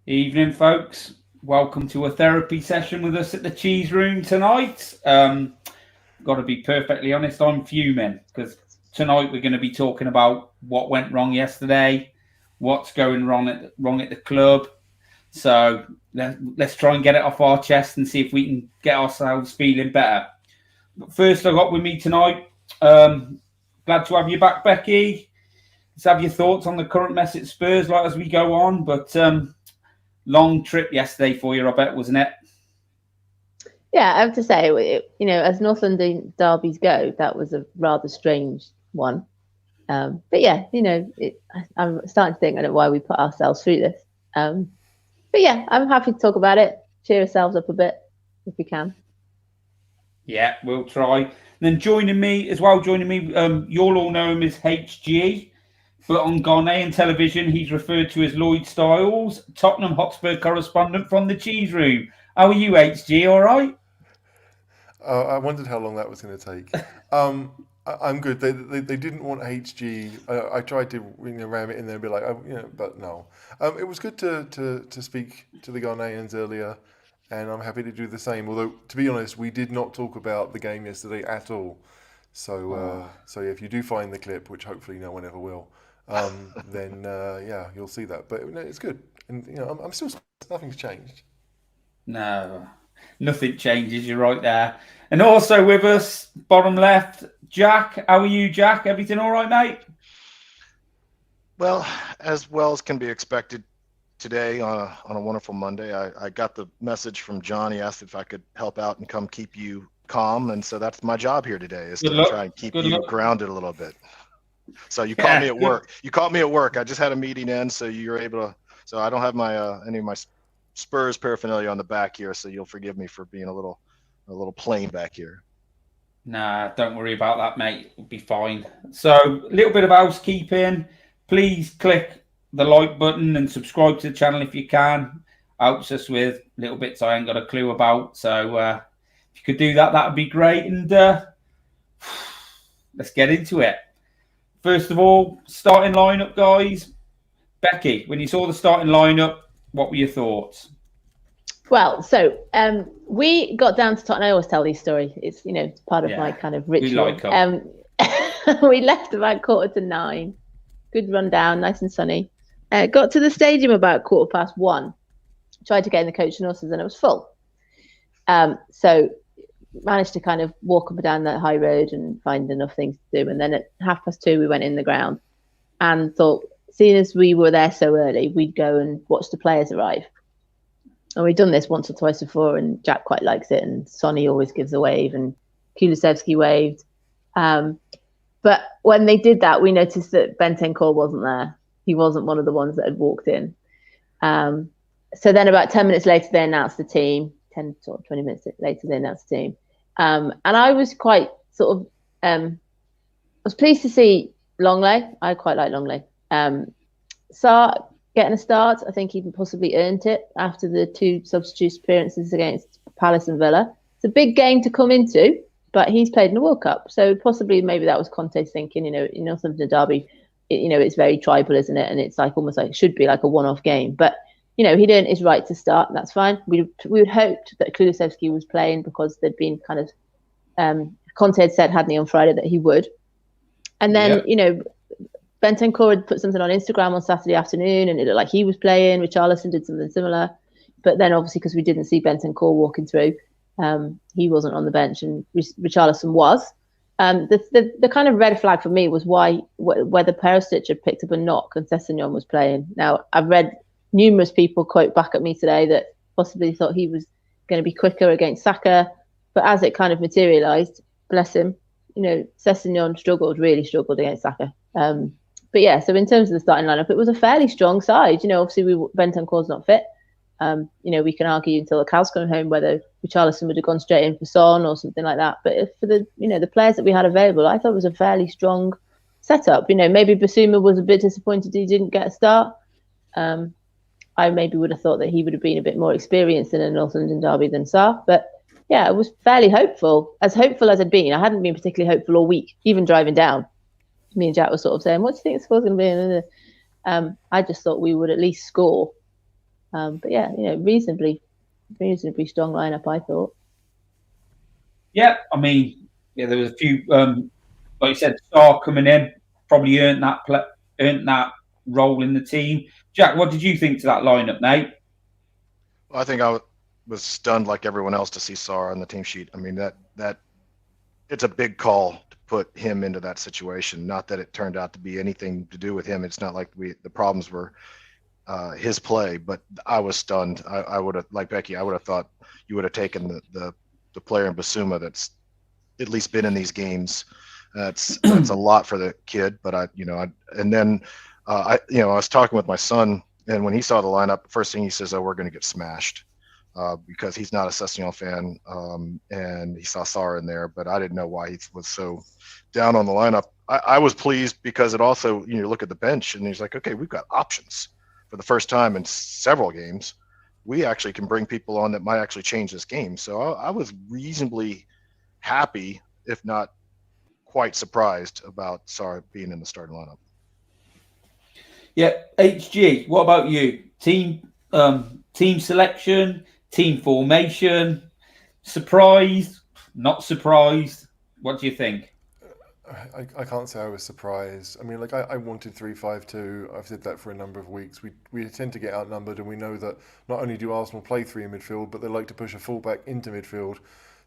Evening, folks. Welcome to a therapy session with us at the Cheese Room tonight. Got to be perfectly honest, I'm fuming because tonight we're going to be talking about what went wrong yesterday, what's going wrong at the club. So let's try and get it off our chest and see if we can get ourselves feeling better. But first, I got with me tonight. Glad to have you back, Becky. Let's have your thoughts on the current mess at Spurs, like as we go on. But long trip yesterday for you, I bet, wasn't it? Yeah, I have to say, as North London derbies go, that was a rather strange one. But yeah, I'm starting to think I don't know why we put ourselves through this. But yeah, I'm happy to talk about it, cheer ourselves up a bit if we can. Yeah, we'll try. And then joining me, you'll all know him as HG. But on Ghanaian television, he's referred to as Lloyd Styles, Tottenham Hotspur correspondent from the Cheese Room. How are you, HG? All right? I wondered how long that was going to take. I'm good. They didn't want HG. I tried to ram it in there and be like, but no. It was good to speak to the Ghanaians earlier, and I'm happy to do the same. Although, to be honest, we did not talk about the game yesterday at all. So if you do find the clip, which hopefully no one ever will, then you'll see that. But it's good, and I'm still, nothing's changed. No, nothing changes. You're right there. And also with us, bottom left, Jack. How are you, Jack? Everything all right, mate? Well as can be expected today on a wonderful Monday. I got the message from John. He asked if I could help out and come keep you calm, and so that's my job here today, is to try and keep you grounded a little bit. So you caught me at work. You caught me at work. I just had a meeting in, so you're able to. So I don't have my any of my Spurs paraphernalia on the back here, so you'll forgive me for being a little plain back here. Nah, don't worry about that, mate. It'll be fine. So a little bit of housekeeping. Please click the like button and subscribe to the channel if you can. Helps us with little bits I ain't got a clue about. So if you could do that, that would be great. And let's get into it. First of all, starting lineup, guys. Becky, when you saw the starting lineup, what were your thoughts? Well, so we got down to Tottenham. I always tell these stories. It's it's part of my kind of ritual. We like we left about 8:45. Good rundown, nice and sunny. Got to the stadium about 1:15. Tried to get in the coach and horses, and it was full. So managed to kind of walk up and down that high road and find enough things to do. And then at 2:30, we went in the ground and thought, seeing as we were there so early, we'd go and watch the players arrive. And we've done this once or twice before, and Jack quite likes it, and Sonny always gives a wave, and Kulusevski waved. But when they did that, we noticed that Bentancur wasn't there. He wasn't one of the ones that had walked in. So then about 10 minutes later, they announced the team. 10 or 20 minutes later, they announced the team. And I was quite I was pleased to see Longley. I quite like Longley. Sarr getting a start. I think he possibly earned it after the 2 substitute appearances against Palace and Villa. It's a big game to come into, but he's played in the World Cup. So possibly maybe that was Conte's thinking, in North London derby, it's very tribal, isn't it? And it's like almost like it should be like a one-off game. But, he'd earned his right to start, and that's fine. We would hoped that Kulusevski was playing because there'd been kind of Conte had said, hadn't he, on Friday that he would. And then, Bentancur had put something on Instagram on Saturday afternoon, and it looked like he was playing. Richarlison did something similar. But then, obviously, because we didn't see Bentancur walking through, he wasn't on the bench, and Richarlison was. The kind of red flag for me was whether Perisic had picked up a knock and Sessegnon was playing. Now, I've read numerous people quote back at me today that possibly thought he was going to be quicker against Saka. But as it kind of materialised, bless him, Sessegnon really struggled against Saka. But yeah, so in terms of the starting lineup, it was a fairly strong side. Obviously Bentancur's not fit. We can argue until the cows come home whether Richarlison would have gone straight in for Son or something like that. But for the players that we had available, I thought it was a fairly strong setup. Maybe Basuma was a bit disappointed he didn't get a start. I maybe would have thought that he would have been a bit more experienced in a North London derby than Sarr. But yeah, it was fairly hopeful as I'd been. I hadn't been particularly hopeful all week, even driving down. Me and Jack were sort of saying, what do you think the score's going to be? I just thought we would at least score. But yeah, reasonably strong lineup, I thought. Yeah, I mean, there was a few, like you said, Star coming in, probably earned that role in the team. Jack, what did you think to that lineup, mate? Well, I think I was stunned like everyone else to see Sarr on the team sheet. I mean, that it's a big call to put him into that situation. Not that it turned out to be anything to do with him. It's not like the problems were his play, but I was stunned. I would have, like Becky, I would have thought you would have taken the player in Basuma that's at least been in these games. That's a lot for the kid, but I was talking with my son, and when he saw the lineup, first thing he says, "Oh, we're going to get smashed," because he's not a Sessegnon fan, and he saw Sarr in there, but I didn't know why he was so down on the lineup. I was pleased because it also, you look at the bench, and he's like, okay, we've got options for the first time in several games. We actually can bring people on that might actually change this game. So I was reasonably happy, if not quite surprised, about Sarr being in the starting lineup. Yeah, HG, what about you? Team selection, team formation, surprised, not surprised? What do you think? I can't say I was surprised. I mean, like I wanted 3-5-2. I've said that for a number of weeks. We tend to get outnumbered, and we know that not only do Arsenal play three in midfield, but they like to push a fullback into midfield.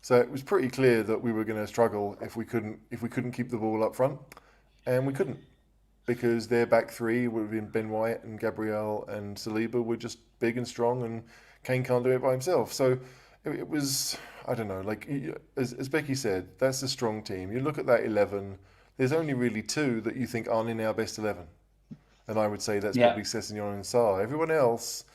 So it was pretty clear that we were going to struggle if we couldn't keep the ball up front, and we couldn't, because their back three would have been Ben White and Gabriel and Saliba were just big and strong, and Kane can't do it by himself. So it was, I don't know, like as Becky said, that's a strong team. You look at that 11, there's only really two that you think aren't in our best 11. And I would say that's probably Sessegnon and Sarr. Everyone else,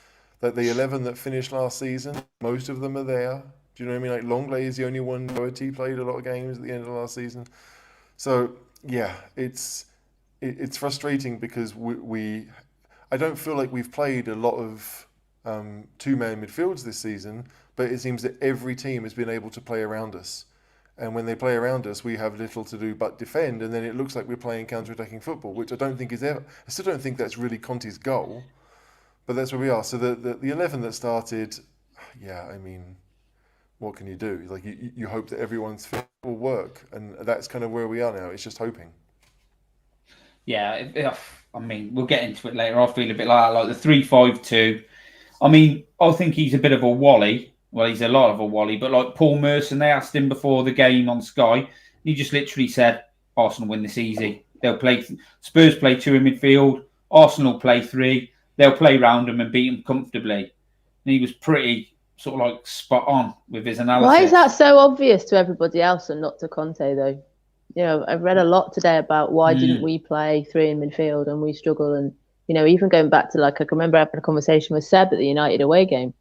that the 11 that finished last season, most of them are there. Do you know what I mean? Like Longley is the only one. Doherty played a lot of games at the end of last season. So yeah, it's frustrating because I don't feel like we've played a lot of two-man midfields this season, but it seems that every team has been able to play around us. And when they play around us, we have little to do but defend, and then it looks like we're playing counter-attacking football, which I don't think is ever. I still don't think that's really Conte's goal, but that's where we are. So the 11 that started, yeah, I mean, what can you do? Like you hope that everyone's fit will work, and that's kind of where we are now. It's just hoping. Yeah, I mean, we'll get into it later. I feel a bit like the 3-5-2. I mean, I think he's a bit of a wally. Well, he's a lot of a wally, but like Paul Merson, they asked him before the game on Sky, and he just literally said, Arsenal win this easy. Spurs play two in midfield, Arsenal play three, they'll play round them and beat them comfortably. And he was pretty sort of like spot on with his analysis. Why is that so obvious to everybody else and not to Conte, though? I've read a lot today about why didn't we play three in midfield and we struggle. And, even going back to, like, I can remember having a conversation with Seb at the United away game.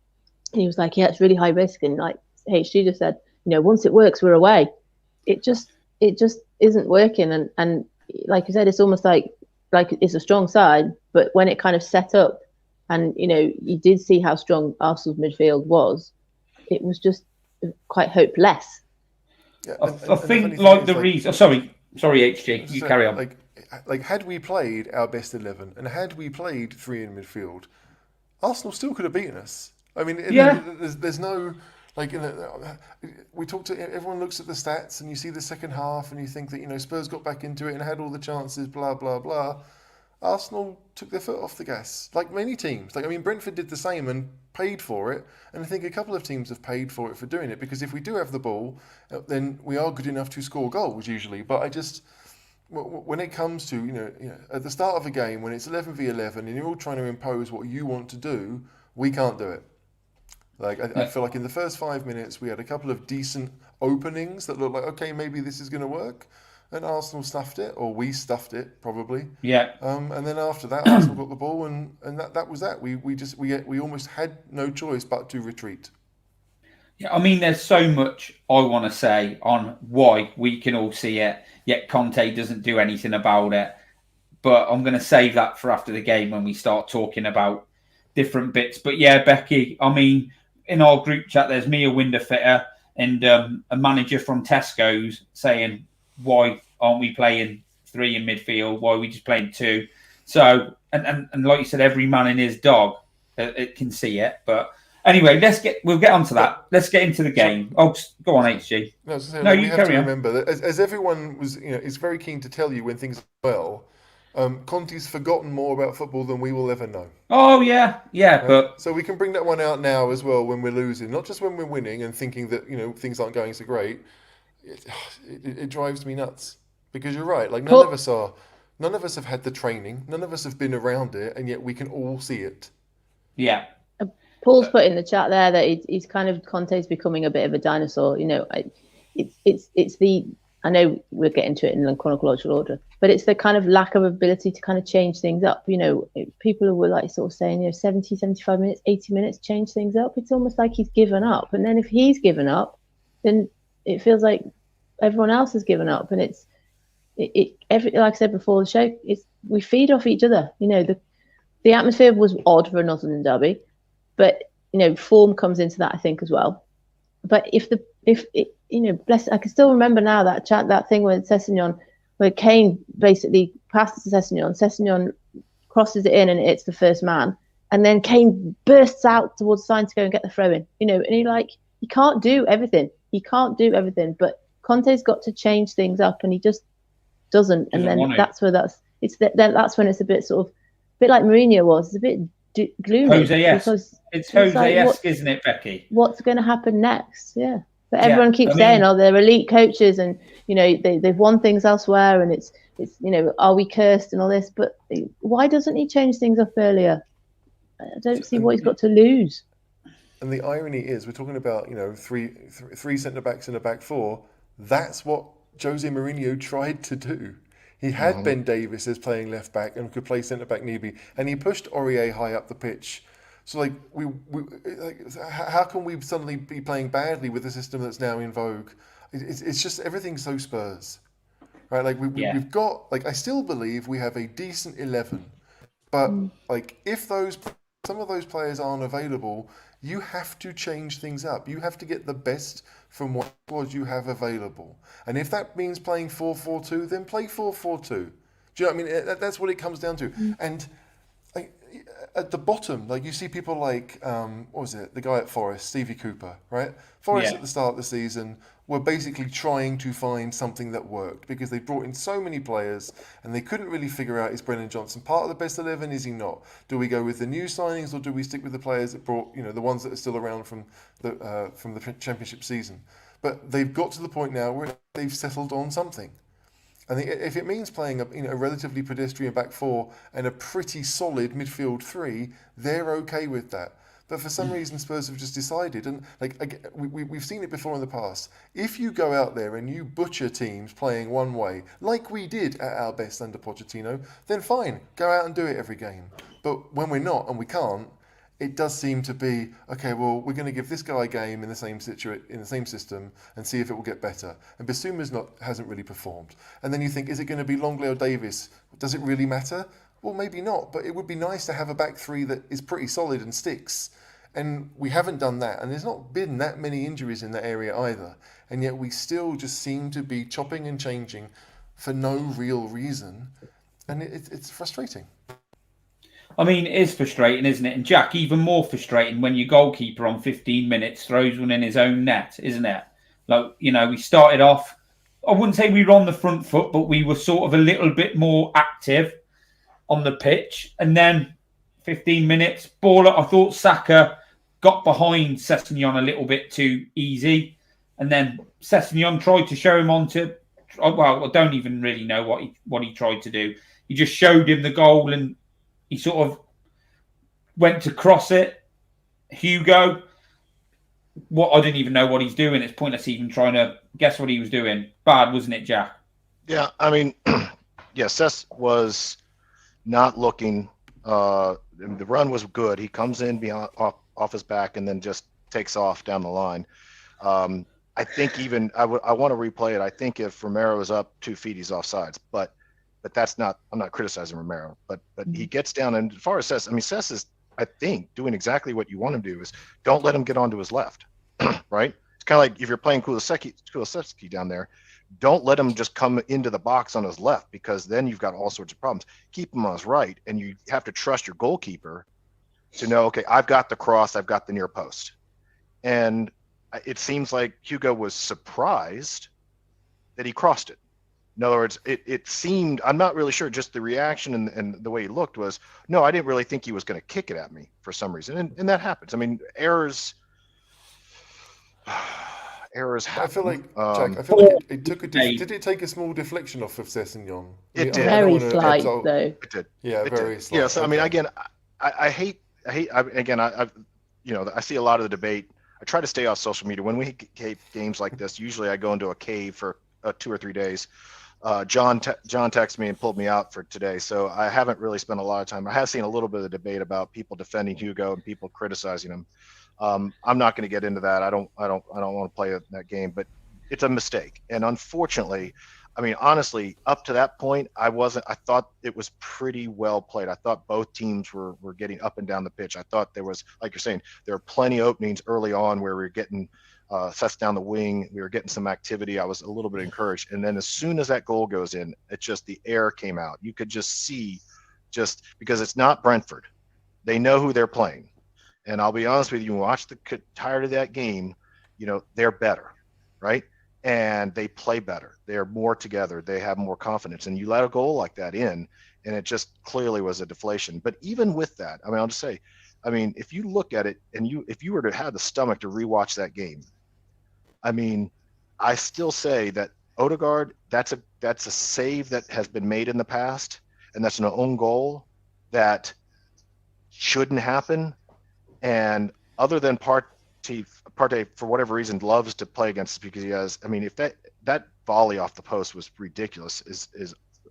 And he was like, yeah, it's really high risk. And like HG just said, once it works, we're away. It just isn't working. And like you said, it's almost like it's a strong side, but when it kind of set up and, you did see how strong Arsenal's midfield was, it was just quite hopeless. Yeah, I think like the reason. Sorry, HG, you carry on. Like had we played our best 11 and had we played three in midfield, Arsenal still could have beaten us. I mean, there's no we talk to everyone looks at the stats and you see the second half and you think that Spurs got back into it and had all the chances, blah blah blah. Arsenal took their foot off the gas, like many teams. Brentford did the same and paid for it, and I think a couple of teams have paid for it for doing it, because if we do have the ball, then we are good enough to score goals usually. But when it comes to at the start of a game when it's 11v11 and you're all trying to impose what you want to do, we can't do it. I feel like in the first 5 minutes we had a couple of decent openings that looked like, okay, maybe this is going to work. And Arsenal stuffed it, or we stuffed it, probably. Yeah. And then after that, Arsenal got the ball, and that was that. We almost had no choice but to retreat. Yeah, I mean, there's so much I want to say on why we can all see it, yet Conte doesn't do anything about it. But I'm going to save that for after the game when we start talking about different bits. But yeah, Becky, I mean, in our group chat, there's me, a window fitter, and a manager from Tesco's saying, why aren't we playing three in midfield? Why are we just playing two? So, and like you said, every man and his dog it can see it. But anyway, we'll get onto that. Let's get into the game. Oh, go on, HG. No, you have to remember that as everyone was, is very keen to tell you when things are well. Conte's forgotten more about football than we will ever know. Oh yeah, Right? but so we can bring that one out now as well when we're losing, not just when we're winning and thinking that things aren't going so great. It drives me nuts because you're right. Like none of us have had the training, none of us have been around it, and yet we can all see it. Yeah. Paul's put in the chat there that he's kind of Conte's becoming a bit of a dinosaur. It's the, I know we'll get into it in chronological order, but it's the kind of lack of ability to kind of change things up. People were like sort of saying, 70, 75 minutes, 80 minutes, change things up. It's almost like he's given up. And then if he's given up, then it feels like everyone else has given up. And like I said before the show, we feed off each other. The atmosphere was odd for a Nottingham derby, but form comes into that, I think, as well. But I can still remember now that thing with Sessegnon, where Kane basically passes to Sessegnon crosses it in and it hits the first man, and then Kane bursts out towards the line to go and get the throw in. And he can't do everything. But Conte's got to change things up, and he just doesn't. And then that's when it's a bit sort of bit like Mourinho was. It's a bit gloomy. Jose-esque. It's Jose-esque, isn't it, Becky? What's going to happen next? Yeah. But everyone keeps saying, they're elite coaches, and they've won things elsewhere, and it's are we cursed and all this? But why doesn't he change things up earlier? I don't see what he's got to lose. And the irony is, we're talking about three centre backs in a back four. That's what Jose Mourinho tried to do. He had Ben Davies as playing left back and could play centre back nearby, and he pushed Aurier high up the pitch. So how can we suddenly be playing badly with a system that's now in vogue? It's just everything's so Spurs, right? We've got I still believe we have a decent 11, but if some of those players aren't available, you have to change things up. You have to get the best from what squad you have available, and if that means playing 4-4-2, then play 4-4-2. Do you know what I mean? That's what it comes down to, and. At the bottom, you see people like, what was it? The guy at Forest, Stevie Cooper, right? Forest at the start of the season were basically trying to find something that worked because they brought in so many players and they couldn't really figure out, is Brennan Johnson part of the best 11? Is he not? Do we go with the new signings or do we stick with the players that brought, the ones that are still around from the championship season? But they've got to the point now where they've settled on something. I think if it means playing a relatively pedestrian back four and a pretty solid midfield three, they're okay with that. But for some reason, Spurs have just decided, and we've seen it before in the past. If you go out there and you butcher teams playing one way, like we did at our best under Pochettino, then fine, go out and do it every game. But when we're not and we can't, it does seem to be, okay, well, we're going to give this guy a game in the same system and see if it will get better. And Bissouma's hasn't really performed. And then you think, is it going to be Longley or Davis? Does it really matter? Well, maybe not, but it would be nice to have a back three that is pretty solid and sticks. And we haven't done that. And there's not been that many injuries in that area either. And yet we still just seem to be chopping and changing for no real reason. And it's frustrating. I mean, it is frustrating, isn't it? And Jack, even more frustrating when your goalkeeper on 15 minutes throws one in his own net, isn't it? We started off, I wouldn't say we were on the front foot, but we were sort of a little bit more active on the pitch. And then 15 minutes, I thought Saka got behind Sessegnon a little bit too easy. And then Sessegnon tried to show him I don't even really know what he tried to do. He just showed him the goal and he sort of went to cross it. Hugo, I didn't even know what he's doing. It's pointless even trying to guess what he was doing. Bad, wasn't it, Jack? Yeah, I mean, Sess was not looking. The run was good. He comes in off his back and then just takes off down the line. I think even I want to replay it. I think if Romero is up 2 feet, he's offsides. But that's not. I'm not criticizing Romero. But he gets down, and as far as Sess, Sess is, I think, doing exactly what you want him to do. Is don't let him get onto his left, right? It's kind of like if you're playing Kulusevski down there, don't let him just come into the box on his left, because then you've got all sorts of problems. Keep him on his right, and you have to trust your goalkeeper to know, okay, I've got the cross, I've got the near post. And it seems like Hugo was surprised that he crossed it. In other words, it seemed, I'm not really sure, just the reaction and the way he looked was, no, I didn't really think he was going to kick it at me for some reason. And that happens. I mean, errors happen. I feel like, Jack, it took did it take a small deflection off of Sessegnon? It did. Very slight, though. It did. Yeah, very slight. Yeah, so, I mean, again, I hate, again, I see a lot of the debate. I try to stay off social media. When we hate games like this, usually I go into a cave for 2 or 3 days. John texted me and pulled me out for today, so I haven't really spent a lot of time. I have seen a little bit of debate about people defending Hugo and people criticizing him. I'm not going to get into that. I don't want to play that game, but it's a mistake. And unfortunately, I mean, honestly, up to that point, I thought it was pretty well played. I thought both teams were getting up and down the pitch. I thought there was, like you're saying, there were plenty of openings early on where we were getting sets down the wing. We were getting some activity. I was a little bit encouraged. And then as soon as that goal goes in, it just, the air came out. You could just see, just because it's not Brentford. They know who they're playing. And I'll be honest with you, watch the tired of that game, they're better, right? And they play better. They're more together. They have more confidence. And you let a goal like that in, and it just clearly was a deflation. But even with that, I mean, I'll just say, I mean, if you look at it and if you were to have the stomach to rewatch that game, I mean, I still say that Odegaard, that's a save that has been made in the past, and that's an own goal that shouldn't happen. And other than Partey, for whatever reason, loves to play against us because he has. I mean, if that volley off the post was ridiculous,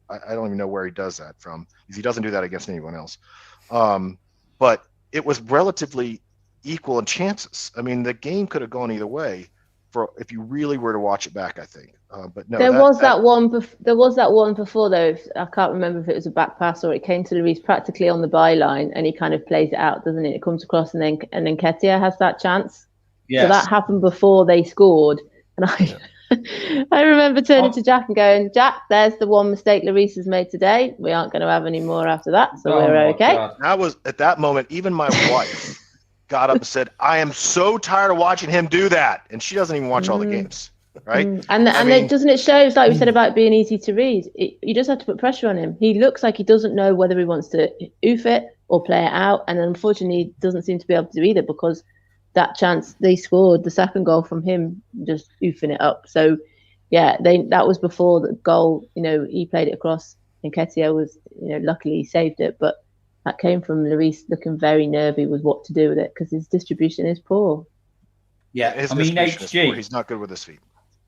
I don't even know where he does that from. Because he doesn't do that against anyone else. But it was relatively equal in chances. I mean, the game could have gone either way if you really were to watch it back, I think. But no, there was that one before though. I can't remember if it was a back pass or it came to Lloris practically on the byline, and he kind of plays it out, doesn't it? It comes across, and then Nketiah has that chance. Yes. So that happened before they scored, and I remember turning to Jack and going, "Jack, there's the one mistake Lloris has made today. We aren't going to have any more after that, so we're okay." God. That was at that moment. Even my wife got up and said, "I am so tired of watching him do that," and she doesn't even watch all the games. Right. And doesn't it show, it's like we said about being easy to read, you just have to put pressure on him. He looks like he doesn't know whether he wants to oof it or play it out, and unfortunately he doesn't seem to be able to do either, because that chance they scored, the second goal from him, just oofing it up. So yeah, that was before the goal. He played it across, and Nketiah was, luckily he saved it, but that came from Lloris looking very nervy with what to do with it, because his distribution is poor. Yeah, I mean, HG, he's not good with his feet.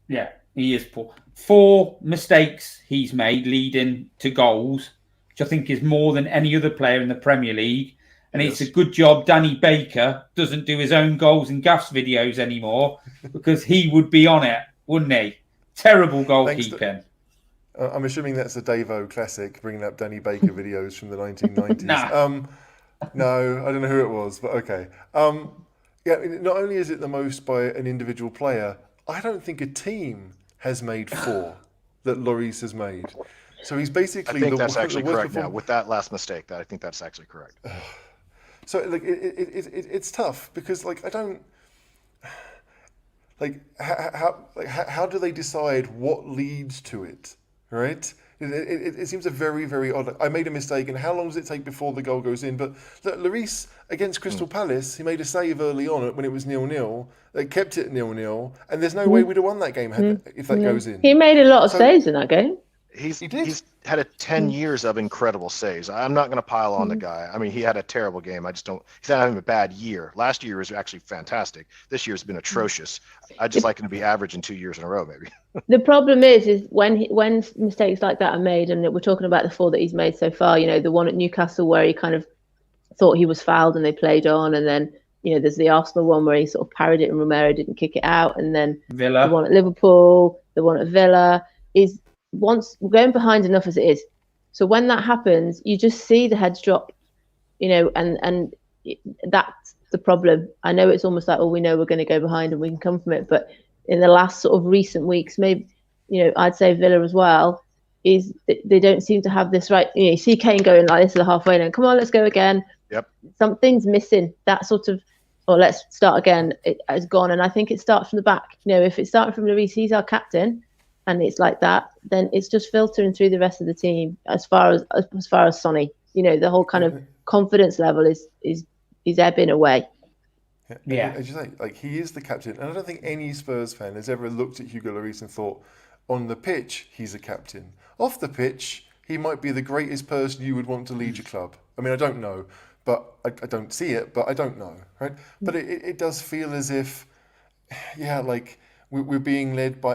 Yeah, he is poor. 4 mistakes he's made leading to goals, which I think is more than any other player in the Premier League. And it's a good job Danny Baker doesn't do his own goals and gaffs videos anymore, because he would be on it, wouldn't he? Terrible goalkeeping. I'm assuming that's a Davo classic, bringing up Danny Baker videos from the 1990s. Nah. No, I don't know who it was, but okay. Yeah, not only is it the most by an individual player, I don't think a team has made 4 that Lloris has made. So he's basically. I think that's actually correct now. With that last mistake, I think that's actually correct. So it's tough because I don't how do they decide what leads to it, right? It seems a very, very odd. I made a mistake, and how long does it take before the goal goes in? But Lloris against Crystal Palace, he made a save early on when it was 0-0. They kept it 0-0, and there's no way we'd have won that game if that goes in. He made a lot of saves in that game. He's had 10 years of incredible saves. I'm not going to pile on the guy. I mean, he had a terrible game. He's not having a bad year. Last year was actually fantastic. This year's been atrocious. I'd just like him to be average in 2 years in a row, maybe. The problem is when mistakes like that are made, and we're talking about the 4 that he's made so far, the one at Newcastle where he kind of thought he was fouled and they played on, and then, there's the Arsenal one where he sort of parried it and Romero didn't kick it out, and then Villa. The one at Liverpool, the one at Villa, is once we're going behind enough as it is. So when that happens, you just see the heads drop, and that's the problem. I know it's almost like, we know we're going to go behind and we can come from it. But in the last sort of recent weeks, maybe, I'd say Villa as well, is they don't seem to have this right. You see Kane going like this at the halfway line, come on, let's go again. Yep. Something's missing. That sort of, or let's start again, it has gone. And I think it starts from the back. If it's starting from Lloris, he's our captain, and it's like that, then it's just filtering through the rest of the team as far as Sonny. The whole kind of confidence level is ebbing away. Yeah. As you say, like, he is the captain, and I don't think any Spurs fan has ever looked at Hugo Lloris and thought, on the pitch, he's a captain. Off the pitch, he might be the greatest person you would want to lead your club. I mean, I don't know, but I don't see it, but I don't know, right? But it does feel as if, like, we're being led by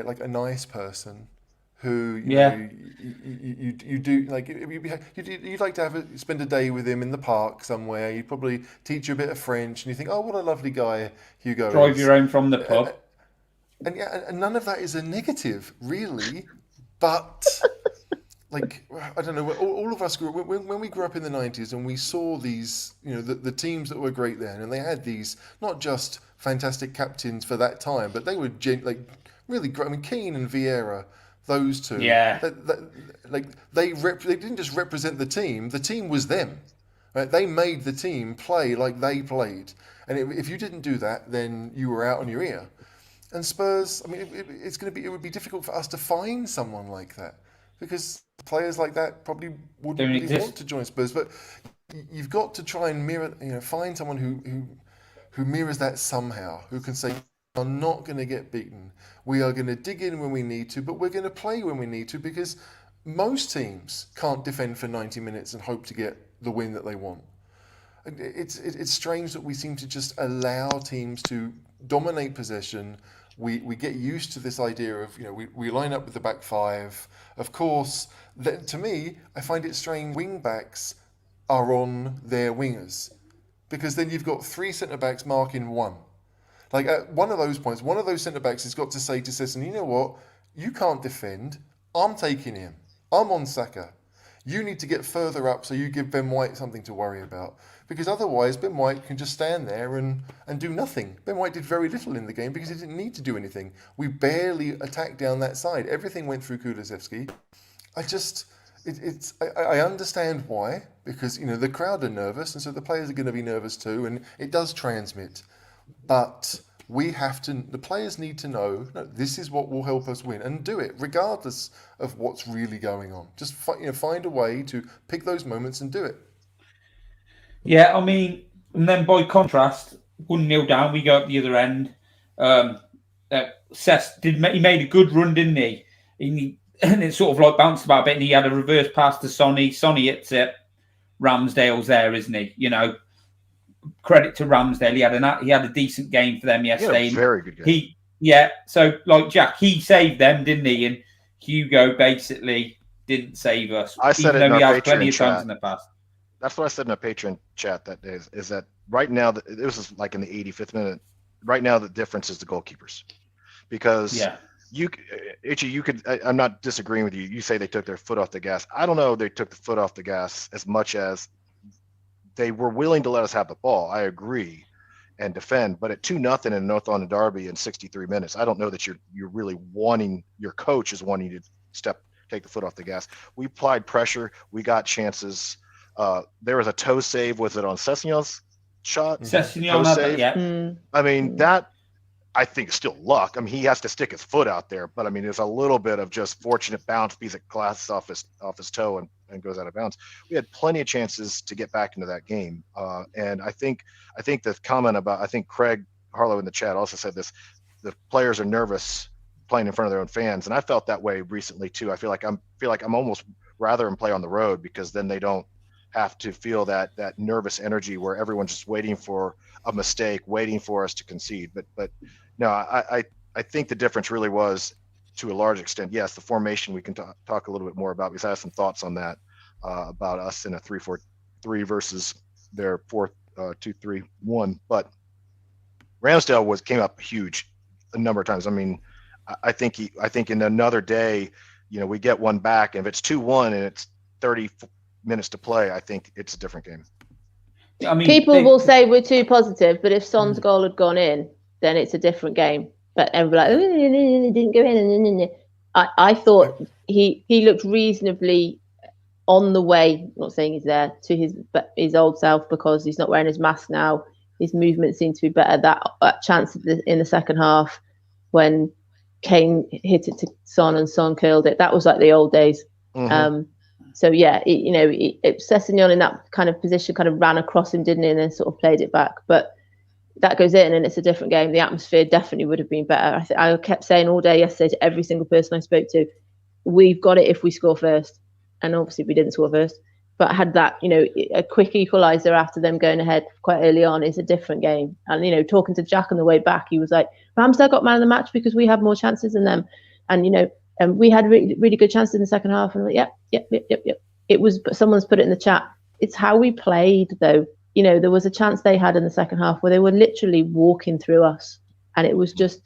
like a nice person who you do like you'd like to spend a day with him in the park somewhere. He'd probably teach you a bit of French, and you think, oh, what a lovely guy Hugo Drive is. your own from the pub. And none of that is a negative, really. But like, I don't know. All of us grew when we grew up in the 90s, and we saw these, the teams that were great then, and they had these not just fantastic captains for that time, but they were really great. I mean, Kane and Vieira, those two. Yeah. They didn't just represent the team. The team was them. Right? They made the team play like they played. And if you didn't do that, then you were out on your ear. And Spurs, I mean, it would be difficult for us to find someone like that, because players like that probably wouldn't really want to join Spurs. But you've got to try and mirror, find someone who mirrors that somehow, who can say, we're not going to get beaten. We are going to dig in when we need to, but we're going to play when we need to, because most teams can't defend for 90 minutes and hope to get the win that they want. It's strange that we seem to just allow teams to dominate possession. We get used to this idea of, we line up with the back five. Of course, to me, I find it strange wing backs are on their wingers, because then you've got three centre-backs marking one. Like, at one of those points, one of those centre-backs has got to say to Sesson, you know what? You can't defend. I'm taking him. I'm on Saka. You need to get further up so you give Ben White something to worry about. Because otherwise, Ben White can just stand there and do nothing. Ben White did very little in the game because he didn't need to do anything. We barely attacked down that side. Everything went through Kulusevski. I understand why, because, the crowd are nervous, and so the players are going to be nervous too, and it does transmit. But the players need to know, this is what will help us win, and do it regardless of what's really going on. Just find a way to pick those moments and do it. Yeah, I mean, and then by contrast, 1-0 down, we go up the other end. He made a good run, didn't he? And it sort of like bounced about a bit, and he had a reverse pass to Sonny. Sonny hits it. Ramsdale's there, isn't he? Credit to Ramsdale. He had a decent game for them yesterday. Yeah, very good game. So like Jack, he saved them, didn't he? And Hugo basically didn't save us. I said even it though in he our has plenty Patreon of times chat. in the past. That's what I said in a Patreon chat that day, is that right now, this is like in the 85th minute, right now the difference is the goalkeepers. Because I'm not disagreeing with you. You say they took their foot off the gas. I don't know if they took the foot off the gas as much as they were willing to let us have the ball. I agree, and defend. But at 2-0 in North London derby in 63 minutes, I don't know that you're really wanting, your coach is wanting to take the foot off the gas. We applied pressure. We got chances. There was a toe save. Was it on Sessegnon's shot? Sessignon had that, yeah. I mean, that I think is still luck. I mean, he has to stick his foot out there, but I mean, there's a little bit of just fortunate bounce because it glasses off his toe and goes out of bounds. We had plenty of chances to get back into that game, and I think the comment about, I think Craig Harlow in the chat also said this: the players are nervous playing in front of their own fans, and I felt that way recently too. I feel like I'm almost rather them play on the road, because then they don't have to feel that nervous energy where everyone's just waiting for a mistake, waiting for us to concede. But no, I think the difference really was, to a large extent, yes, the formation we can talk a little bit more about, because I have some thoughts on that, about us in a 3-4-3 versus their 4-2-3-1. But Ramsdale came up huge a number of times. I mean, I think in another day, we get one back, and if it's 2-1 and it's 30 minutes to play, I think it's a different game. I mean, people will say we're too positive, but if Son's goal had gone in, then it's a different game. But everybody it didn't go in. I thought he looked reasonably on the way. I'm not saying he's there to his old self because he's not wearing his mask now. His movement seemed to be better. That chance in the second half when Kane hit it to Son and Son curled it. That was like the old days. Mm-hmm. So yeah, Sessegnon in that kind of position kind of ran across him, didn't he, and then sort of played it back. But that goes in, and it's a different game. The atmosphere definitely would have been better. I kept saying all day yesterday to every single person I spoke to, we've got it if we score first. And obviously we didn't score first, but had that, a quick equaliser after them going ahead quite early on is a different game. And, talking to Jack on the way back, he was like, Ramsdale got man of the match because we had more chances than them. And, and we had really, really good chances in the second half. And I'm like, yep. It was, someone's put it in the chat. It's how we played, though. There was a chance they had in the second half where they were literally walking through us. And it was just,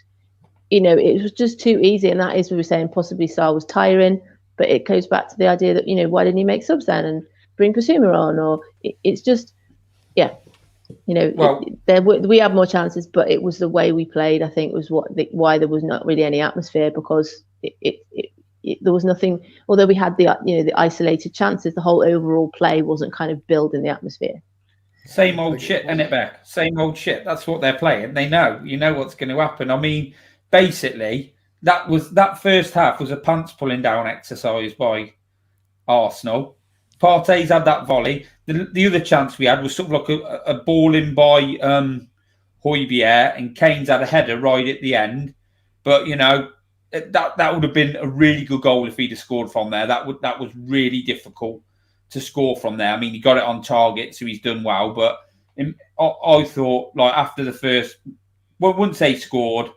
it was just too easy. And that is what we were saying, possibly Sarr was tiring. But it goes back to the idea that, why didn't he make subs then and bring Basuma on? Or it's just, yeah, we had more chances, but it was the way we played, I think, was why there was not really any atmosphere, because there was nothing, although we had the isolated chances, the whole overall play wasn't kind of building the atmosphere. Same old shit, isn't it, Beck? Same old shit. That's what they're playing. They know, what's going to happen. I mean, basically, that first half was a pants pulling down exercise by Arsenal. Partey's had that volley. The other chance we had was sort of like a ball in by Højbjerg, and Kane's had a header right at the end. But that would have been a really good goal if he'd have scored from there. That was really difficult to score from there. I mean, he got it on target, so he's done well. But I thought, like, after the first, once they scored,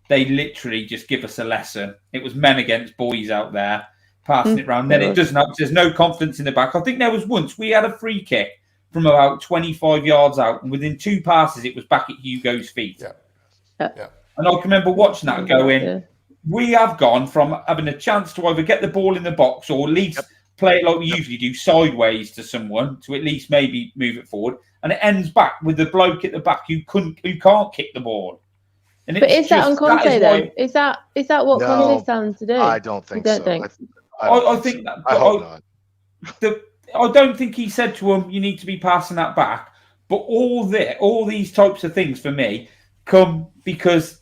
they literally just give us a lesson. It was men against boys out there, passing it around. Then it doesn't help. There's no confidence in the back. I think there was once we had a free kick from about 25 yards out, and within 2 passes, it was back at Hugo's feet. Yeah. And I can remember watching that going, we have gone from having a chance to either get the ball in the box or at least play it like we usually do, sideways to someone to at least maybe move it forward. And it ends back with the bloke at the back who can't kick the ball. But is that on Conte though? Is that what Conte's telling to do? I don't think so. I think that. I hope not. I don't think he said to him, "You need to be passing that back." But all these types of things for me come because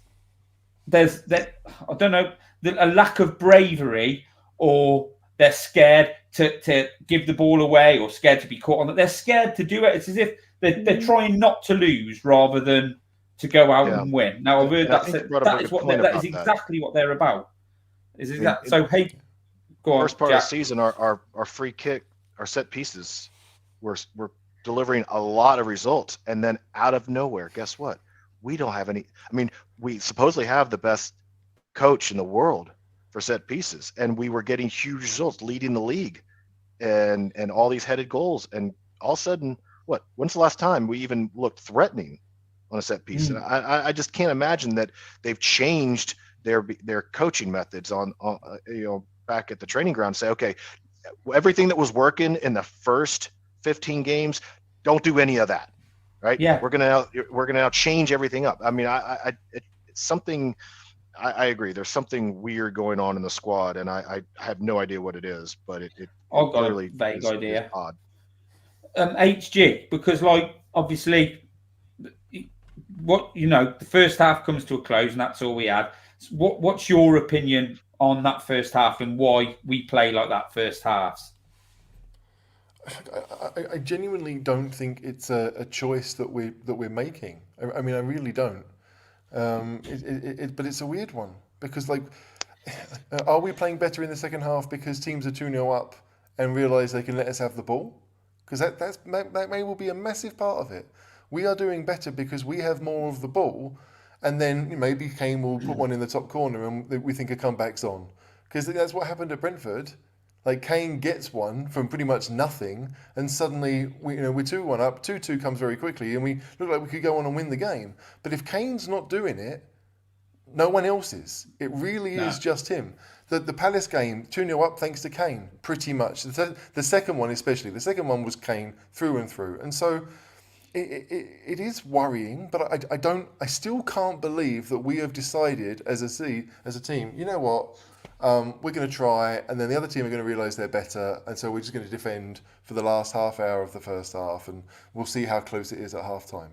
there's I don't know, a lack of bravery, or they're scared to give the ball away, or scared to be caught on it. They're scared to do it. It's as if they're trying not to lose rather than to go out and win. Now I've heard that is exactly what they're about. Hey, go on. First part Jack. of the season, our free kick, our set pieces, we're delivering a lot of results, and then out of nowhere, guess what? We don't have any. I mean, we supposedly have the best coach in the world for set pieces, and we were getting huge results, leading the league, and all these headed goals, and all of a sudden, when's the last time we even looked threatening on a set piece? And I just can't imagine that they've changed their coaching methods on back at the training ground. Say, okay, everything that was working in the first 15 games, don't do any of that, right? Yeah, we're gonna now change everything up. I mean, it's something. I agree. There's something weird going on in the squad, and I have no idea what it is, but it I've got really a vague idea. Is odd. HG, because obviously, the first half comes to a close, and that's all we had. What's your opinion on that first half and why we play like that first half? I genuinely don't think it's a choice that we're making. I mean, I really don't. But it's a weird one because, are we playing better in the second half because teams are 2-0 up and realise they can let us have the ball? Because that may well be a massive part of it. We are doing better because we have more of the ball, and then maybe Kane will put one in the top corner and we think a comeback's on. Because that's what happened at Brentford. Like, Kane gets one from pretty much nothing, and suddenly we're 2-1 up. 2-2 comes very quickly, and we look like we could go on and win the game. But if Kane's not doing it, no one else is. It really is just him. The Palace game, 2-0 up thanks to Kane, pretty much. The second one especially. The second one was Kane through and through. And so it is worrying, but I still can't believe that we have decided as a team, you know what? We're going to try, and then the other team are going to realise they're better, and so we're just going to defend for the last half hour of the first half, and we'll see how close it is at half time.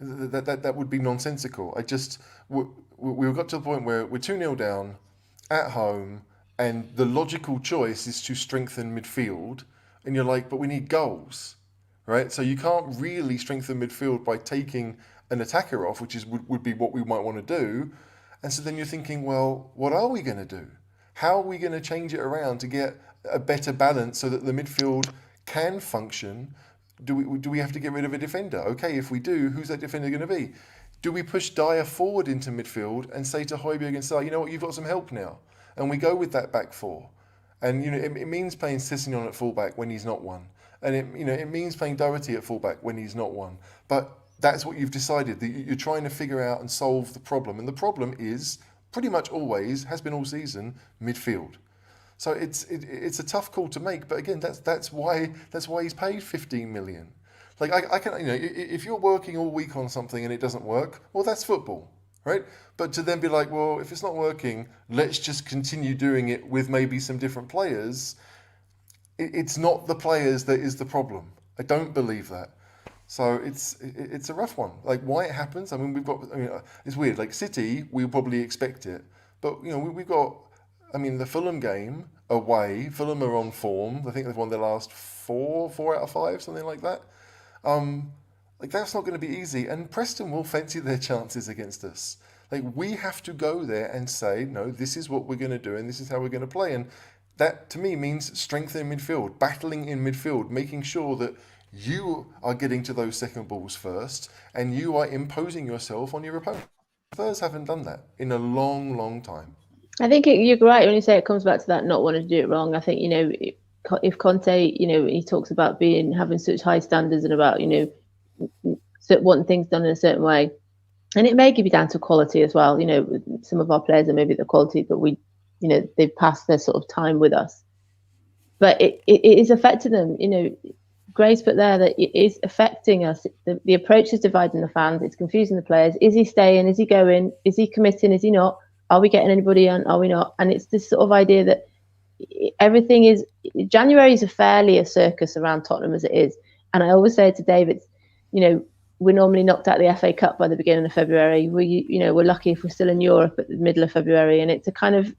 That would be nonsensical. We got to the point where we're 2-0 down at home, and the logical choice is to strengthen midfield, and you're like, but we need goals, right? So you can't really strengthen midfield by taking an attacker off, which would be what we might want to do. And so then you're thinking, well, what are we going to do? How are we going to change it around to get a better balance so that the midfield can function? Do we have to get rid of a defender? Okay, if we do, who's that defender going to be? Do we push Dyer forward into midfield and say to Højbjerg and Sarr, you know what, you've got some help now? And we go with that back four. And it means playing Sessegnon at fullback when he's not one. And it means playing Doherty at fullback when he's not one. But that's what you've decided, that you're trying to figure out and solve the problem. And the problem is, pretty much always, has been all season, midfield. So it's a tough call to make, but again, that's why he's paid 15 million. Like I can, if you're working all week on something and it doesn't work, well, that's football, right? But to then be like, well, if it's not working, let's just continue doing it with maybe some different players. It's not the players that is the problem. I don't believe that. So it's a rough one. Like why it happens. I mean, it's weird. Like City, we'll probably expect it, but we've got. I mean, the Fulham game away. Fulham are on form. I think they've won their last four out of 5, something like that. Like that's not going to be easy. And Preston will fancy their chances against us. Like we have to go there and say, no, this is what we're going to do, and this is how we're going to play. And that to me means strengthening midfield, battling in midfield, making sure that you are getting to those second balls first, and you are imposing yourself on your opponent. Spurs haven't done that in a long, long time. I think you're right when you say it comes back to that not wanting to do it wrong. I think if Conte, he talks about having such high standards and about wanting things done in a certain way, and it may be down to quality as well. Some of our players are maybe the quality, but they've passed their sort of time with us, but it is affecting them. Grace put there that it is affecting us. The approach is dividing the fans. It's confusing the players. Is he staying? Is he going? Is he committing? Is he not? Are we getting anybody on? Are we not? And it's this sort of idea that everything is. January is fairly a circus around Tottenham as it is. And I always say to David, we're normally knocked out the FA Cup by the beginning of February. We're lucky if we're still in Europe at the middle of February, and it's a kind of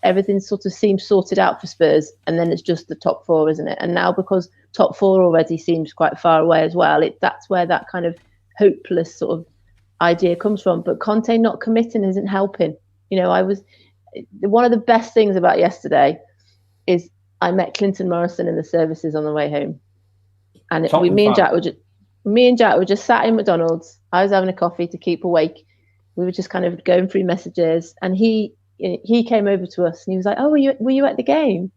everything sort of seems sorted out for Spurs, and then it's just the top 4, isn't it? And now because top 4 already seems quite far away as well, that's where that kind of hopeless sort of idea comes from. But Conte not committing isn't helping. One of the best things about yesterday is I met Clinton Morrison in the services on the way home, and me and Jack were just sat in McDonald's. I was having a coffee to keep awake. We were just kind of going through messages, and he came over to us and he was like, "Oh, were you at the game?"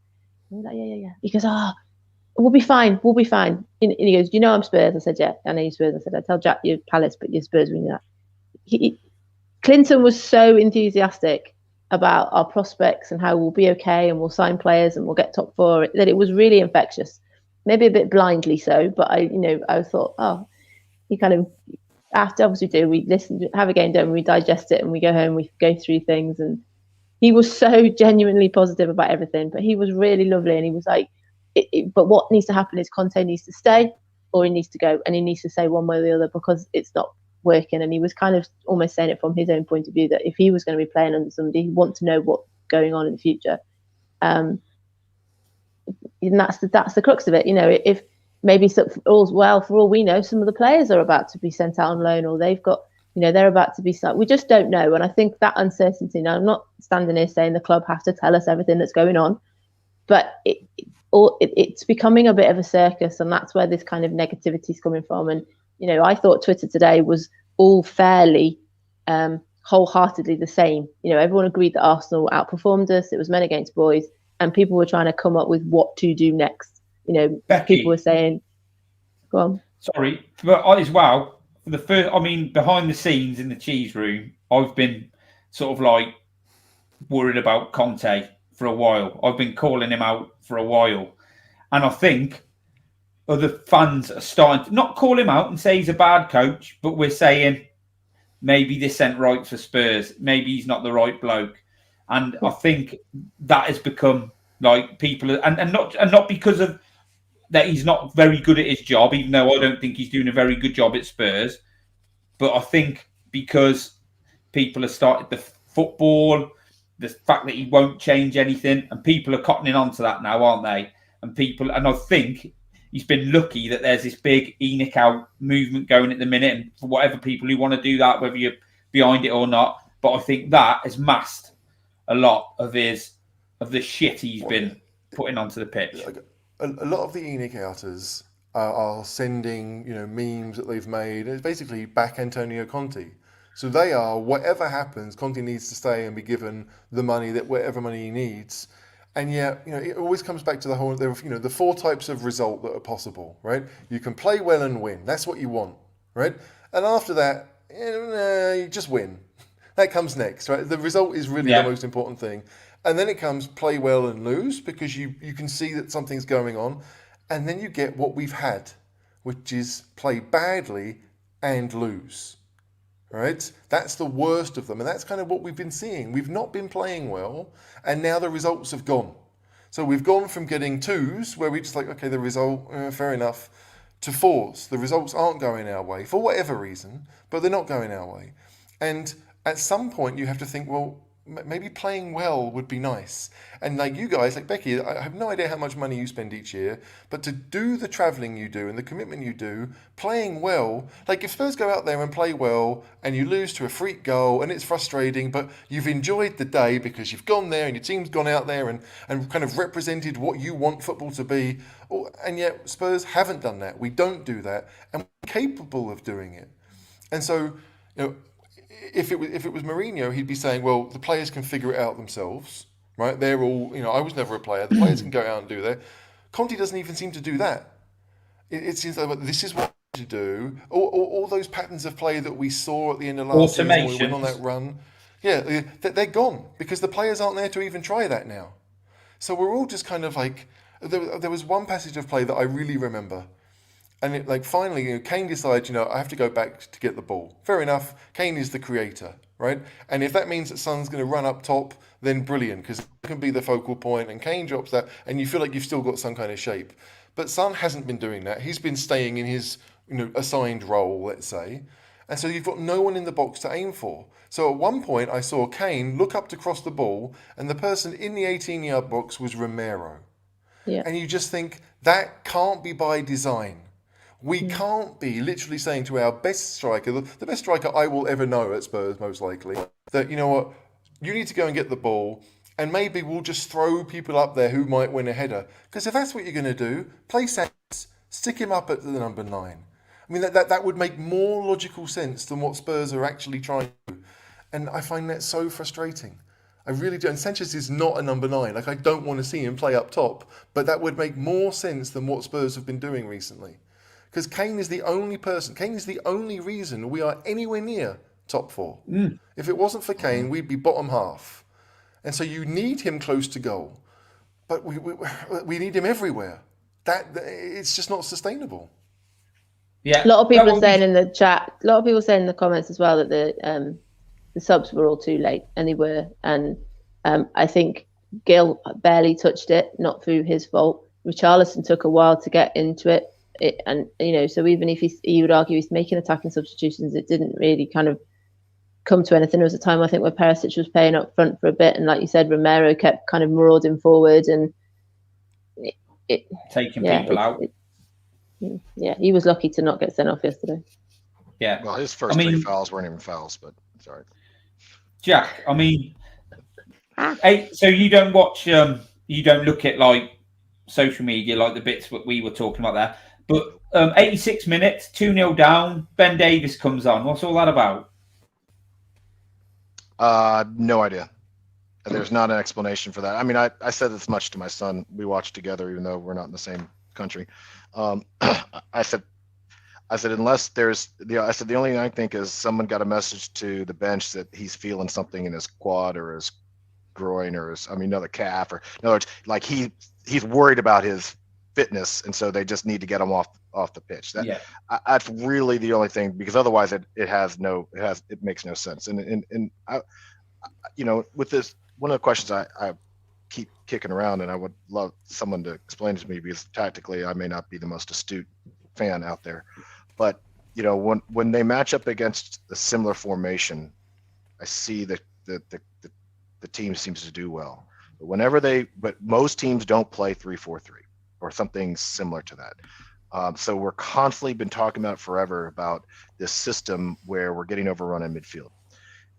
And I was like, yeah. He goes, "Oh, we'll be fine. And he goes, "Do you know I'm Spurs?" I said, "Yeah, I know you're Spurs." I said, "I tell Jack you're Palace, but you're Spurs when you're that." Clinton was so enthusiastic about our prospects and how we'll be okay and we'll sign players and we'll get top 4 that it was really infectious. Maybe a bit blindly so, but I thought, oh, he kind of, after obviously we listen, have a game done, we digest it and we go home, we go through things. And he was so genuinely positive about everything, but he was really lovely. And he was like, but what needs to happen is Conte needs to stay or he needs to go, and he needs to say one way or the other because it's not working. And he was kind of almost saying it from his own point of view that if he was going to be playing under somebody, he'd want to know what's going on in the future. And that's the crux of it. If maybe all's well, for all we know, some of the players are about to be sent out on loan, or they've got, they're about to be signed. We just don't know. And I think that uncertainty, now I'm not standing here saying the club have to tell us everything that's going on, but it's becoming a bit of a circus, and that's where this kind of negativity is coming from. And I thought Twitter today was all fairly wholeheartedly the same. Everyone agreed that Arsenal outperformed us. It was men against boys, and people were trying to come up with what to do next. Becky, people were saying, "Go on." Sorry, but as well, for the first, behind the scenes in the cheese room, I've been sort of like worried about Conte for a while. I've been calling him out for a while, and I think other fans are starting to not call him out and say he's a bad coach, but we're saying maybe this ain't right for Spurs. Maybe he's not the right bloke. And I think that has become like people, and not because of that he's not very good at his job, even though I don't think he's doing a very good job at Spurs. But I think because people have started the football, the fact that he won't change anything, and people are cottoning on to that now, aren't they? And I think he's been lucky that there's this big Enic out movement going at the minute, and for whatever people who want to do that, whether you're behind it or not. But I think that has masked a lot of the shit he's been putting onto the pitch. A lot of the Enic outers are sending, memes that they've made. It's basically back Antonio Conte. So they are, whatever happens, Conte needs to stay and be given the money, that whatever money he needs. And yet, it always comes back to the whole, the 4 types of result that are possible, right? You can play well and win. That's what you want, right? And after that, you just win. That comes next, right? The result is really the most important thing. And then it comes play well and lose, because you can see that something's going on. And then you get what we've had, which is play badly and lose. Right? That's the worst of them. And that's kind of what we've been seeing. We've not been playing well, and now the results have gone. So we've gone from getting 2s, where we just like, okay, the result, fair enough, to 4s. The results aren't going our way, for whatever reason, but they're not going our way. And at some point you have to think, well, maybe playing well would be nice. And like you guys, like Becky, I have no idea how much money you spend each year, but to do the travelling you do and the commitment you do, playing well, like if Spurs go out there and play well and you lose to a freak goal and it's frustrating, but you've enjoyed the day because you've gone there and your team's gone out there and kind of represented what you want football to be, and yet Spurs haven't done that. We don't do that, and we're capable of doing it. And so, if it was Mourinho, he'd be saying, well, the players can figure it out themselves, right? They're all, I was never a player. The players can go out and do that. Conte doesn't even seem to do that. It seems like this is what to do. All those patterns of play that we saw at the end of last season when we went on that run, they're gone because the players aren't there to even try that now. So we're all just kind of like, there was one passage of play that I really remember. And finally, Kane decides, I have to go back to get the ball. Fair enough. Kane is the creator, right? And if that means that Son's going to run up top, then brilliant, because it can be the focal point, and Kane drops that, and you feel like you've still got some kind of shape. But Son hasn't been doing that. He's been staying in his, assigned role, let's say. And so you've got no one in the box to aim for. So at one point, I saw Kane look up to cross the ball, and the person in the 18-yard box was Romero. Yeah. And you just think, that can't be by design. We can't be literally saying to our best striker, the best striker I will ever know at Spurs, most likely, that, you need to go and get the ball, and maybe we'll just throw people up there who might win a header. Because if that's what you're going to do, play Sanchez, stick him up at the number 9. I mean, that would make more logical sense than what Spurs are actually trying to do. And I find that so frustrating. I really do. And Sanchez is not a number 9. I don't want to see him play up top. But that would make more sense than what Spurs have been doing recently. Because Kane is the only reason we are anywhere near top 4. If it wasn't for Kane, we'd be bottom half. And so you need him close to goal. But we need him everywhere. It's just not sustainable. Yeah. A lot of people are saying in the chat, a lot of people saying in the comments as well that the subs were all too late, and they were. And I think Gil barely touched it, not through his fault. Richarlison took a while to get into it. So even if you would argue he's making attacking substitutions, it didn't really kind of come to anything. There was a time I think where Perisic was playing up front for a bit, and like you said, Romero kept kind of marauding forward and taking people out. He was lucky to not get sent off yesterday. Yeah, well, his first 3 fouls weren't even fouls, but sorry, Jack. I mean, so you don't watch, you don't look at social media like the bits that we were talking about there. But 86 minutes, 2-0 down, Ben Davies comes on. What's all that about? No idea. There's not an explanation for that. I mean, I said this much to my son. We watched together, even though we're not in the same country. I said, unless there's, I said, the only thing I think is someone got a message to the bench that he's feeling something in his quad or his groin or another calf, or in other words, like he's worried about his fitness, and so they just need to get him off the pitch. That's really the only thing, because otherwise it makes no sense. And I, with this one of the questions I keep kicking around, and I would love someone to explain it to me, because tactically I may not be the most astute fan out there, but when they match up against a similar formation, I see that the team seems to do well. But most teams don't play 3-4-3 or something similar to that. So we're constantly been talking about forever about this system where we're getting overrun in midfield,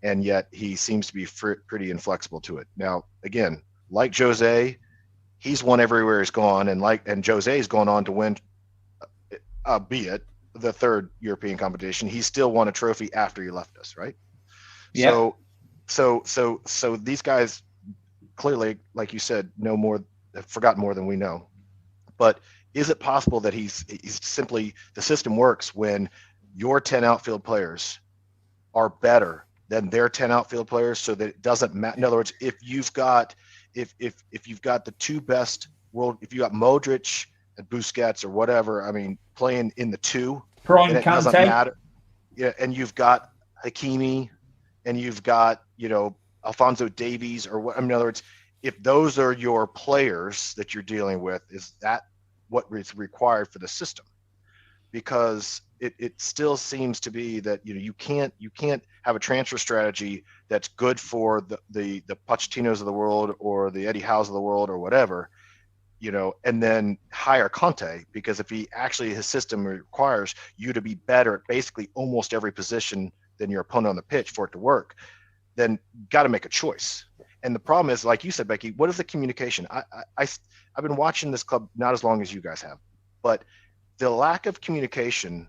and yet he seems to be pretty inflexible to it. Now, again, like Jose, he's won everywhere he's gone, and Jose's gone on to win, albeit the third European competition. He still won a trophy after he left us, right? Yeah. So these guys clearly, like you said, have forgotten more than we know. But is it possible that he's simply, the system works when your 10 outfield players are better than their 10 outfield players, so that it doesn't matter? In other words, if you've got the two best if you got Modric and Busquets or whatever, I mean, playing in the two, Prime and it Conte. doesn't matter. Yeah, and you've got Hakimi, and you've got Alphonso Davies, or what? I mean, in other words, if those are your players that you're dealing with, is that what is required for the system? Because it still seems to be that you can't have a transfer strategy that's good for the Pochettinos of the world or the Eddie Howe's of the world or whatever, and then hire Conte, because if his system requires you to be better at basically almost every position than your opponent on the pitch for it to work, then got to make a choice. And the problem is, like you said, Becky, what is the communication? I've been watching this club not as long as you guys have, but the lack of communication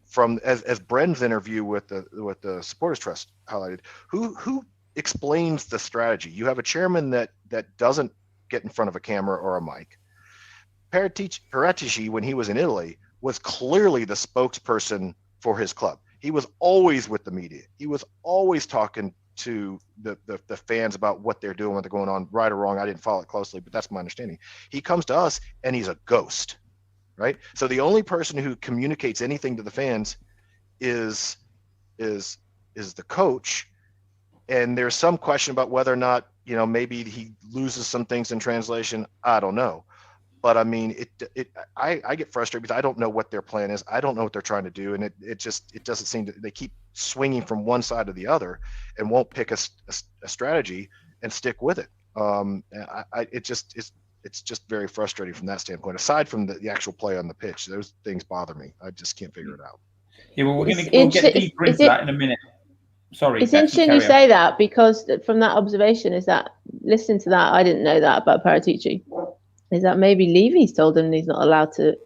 from, as Bren's interview with the Supporters Trust highlighted, who explains the strategy? You have a chairman that doesn't get in front of a camera or a mic. Paratici, when he was in Italy, was clearly the spokesperson for his club. He was always with the media. He was always talking to the fans about what they're doing, what they're going on, right or wrong. I didn't follow it closely, but that's my understanding. He comes to us and he's a ghost, right? So the only person who communicates anything to the fans is the coach. And there's some question about whether or not, maybe he loses some things in translation. I don't know. But I mean, I get frustrated because I don't know what their plan is. I don't know what they're trying to do. And it doesn't seem to, they keep swinging from one side to the other and won't pick a strategy and stick with it. It's just very frustrating from that standpoint. Aside from the actual play on the pitch, those things bother me. I just can't figure it out. Yeah, well, we'll get deeper into that in a minute. Sorry. It's interesting you say that, because from that observation, listening to that, I didn't know that about Paratici. Is that maybe Levy's told him he's not allowed to,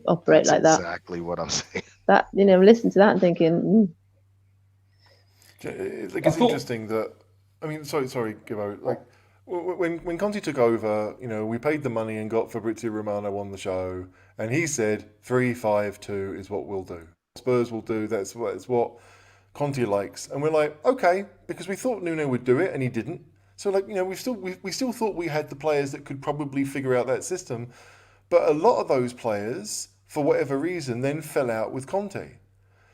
operate like that? Exactly what I'm saying. That, listen to that and thinking. It's interesting that, I mean, sorry, Gibbo. Like when Conte took over, we paid the money and got Fabrizio Romano on the show, and he said 3-5-2 is what we'll do. Spurs will do. That's what Conte likes, and we're like, okay, because we thought Nuno would do it and he didn't. So we still thought we had the players that could probably figure out that system, but a lot of those players, for whatever reason, then fell out with Conte.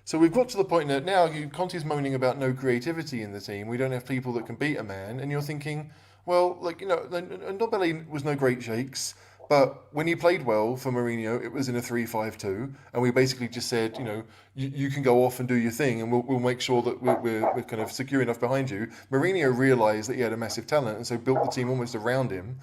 So we've got to the point that now Conte's moaning about no creativity in the team. We don't have people that can beat a man, and you're thinking, well, Ndombele was no great shakes. But when he played well for Mourinho, it was in a 3-5-2, and we basically just said, you can go off and do your thing, and we'll make sure that we're kind of secure enough behind you. Mourinho realised that he had a massive talent, and so built the team almost around him.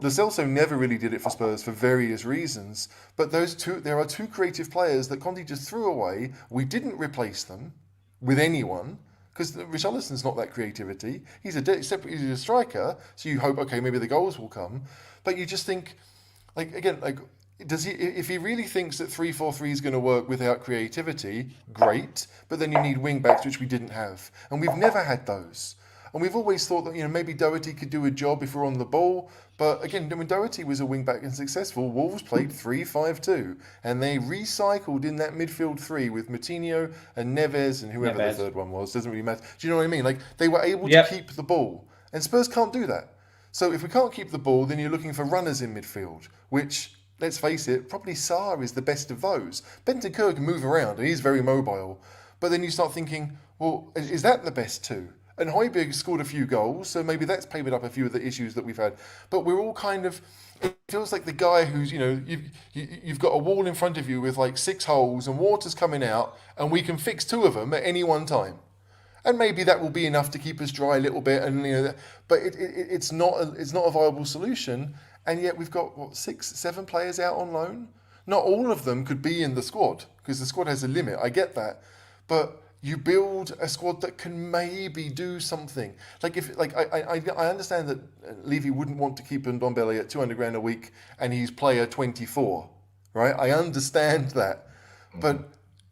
Lo Celso never really did it for Spurs for various reasons, but there are two creative players that Conte just threw away. We didn't replace them with anyone, because Richarlison's not that creativity. He's a striker, so you hope, okay, maybe the goals will come, but you just think, does he? If he really thinks that 3-4-3 is going to work without creativity, great. But then you need wing backs, which we didn't have, and we've never had those. And we've always thought that maybe Doherty could do a job if we're on the ball. But again, when Doherty was a wing back and successful, Wolves played 3-5-2, and they recycled in that midfield three with Moutinho and Neves and whoever the third one was. Doesn't really matter. Do you know what I mean? They were able to keep the ball, and Spurs can't do that. So if we can't keep the ball, then you're looking for runners in midfield, which, let's face it, probably Sarr is the best of those. Bentancur can move around, and he's very mobile. But then you start thinking, well, is that the best two? And Højbjerg scored a few goals, so maybe that's papered up a few of the issues that we've had. But we're all kind of, it feels like the guy who's, you've got a wall in front of you with like 6 holes and water's coming out, and we can fix 2 of them at any one time. And maybe that will be enough to keep us dry a little bit, and but it's not a viable solution. And yet we've got 6, 7 players out on loan. Not all of them could be in the squad because the squad has a limit. I get that, but you build a squad that can maybe do something. Like I understand that Levy wouldn't want to keep Ndombele at 200 grand a week and he's player 24, right? I understand that, but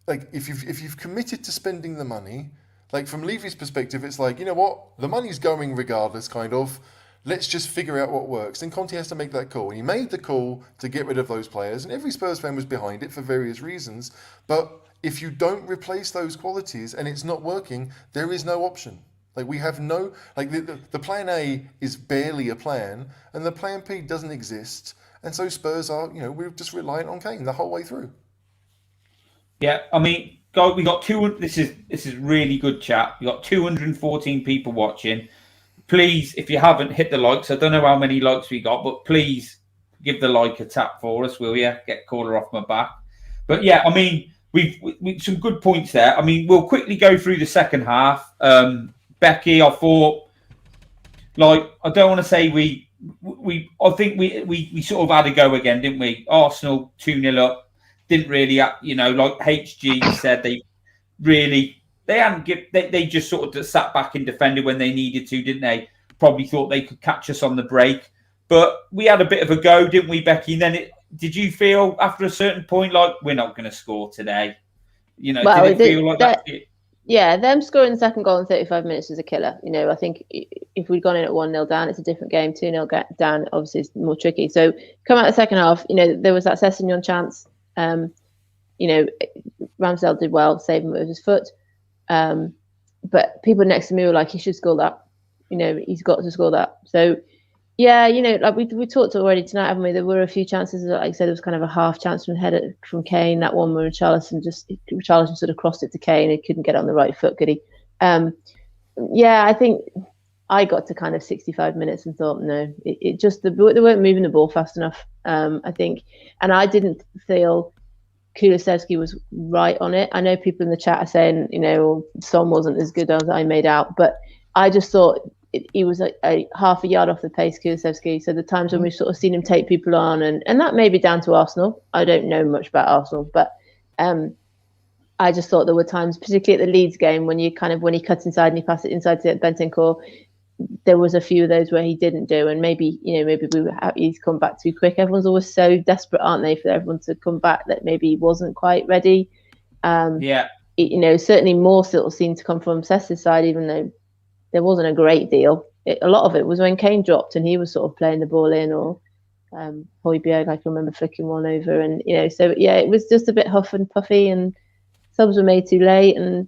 like if you've committed to spending the money. Like from Levy's perspective, it's like, you know what? The money's going regardless, kind of. Let's just figure out what works. And Conte has to make that call. And he made the call to get rid of those players. And every Spurs fan was behind it for various reasons. But if you don't replace those qualities and it's not working, there is no option. Like we have no, like the plan A is barely a plan. And the plan B doesn't exist. And so Spurs are, we're just reliant on Kane the whole way through. Yeah, I mean, God, we got this is really good chat. We got 214 people watching. Please, if you haven't hit the likes, I don't know how many likes we got, but please give the like a tap for us, will you? Get caller off my back. But yeah, I mean, we've some good points there. I mean, we'll quickly go through the second half. Becky, I thought, like, I don't want to say I think we sort of had a go again, didn't we? Arsenal 2-0 up. Didn't really, like HG said, they just sort of sat back and defended when they needed to, didn't they? Probably thought they could catch us on the break, but we had a bit of a go, didn't we, Becky? And then did you feel after a certain point like we're not going to score today? Well, did it feel like that? Yeah, them scoring the second goal in 35 minutes was a killer. I think if we'd gone in at 1-0 down, it's a different game. 2-0 down, obviously, it's more tricky. So come out the second half, there was that Sessegnon chance. Ramsdale did well, saving him with his foot. But people next to me were like, he should score that. He's got to score that. So, yeah, like we talked already tonight, haven't we? There were a few chances. Like I said, there was kind of a half chance from Kane. That one where Richarlison sort of crossed it to Kane. He couldn't get on the right foot, could he? Yeah, I think I got to kind of 65 minutes and thought, no, they weren't moving the ball fast enough. I think, and I didn't feel Kulusevski was right on it. I know people in the chat are saying, Son wasn't as good as I made out, but I just thought he was a half a yard off the pace, Kulusevski. So the times when we've sort of seen him take people on, and that may be down to Arsenal. I don't know much about Arsenal, but I just thought there were times, particularly at the Leeds game, when he cuts inside and he passes it inside to Bentancur. There was a few of those where he didn't do, and maybe he's come back too quick. Everyone's always so desperate, aren't they, for everyone to come back, that maybe he wasn't quite ready. Certainly more still seemed to come from Ces's side, even though there wasn't a great deal. A lot of it was when Kane dropped and he was sort of playing the ball in, or Højbjerg, I can remember flicking one over, and so yeah, it was just a bit huff and puffy, and subs were made too late, and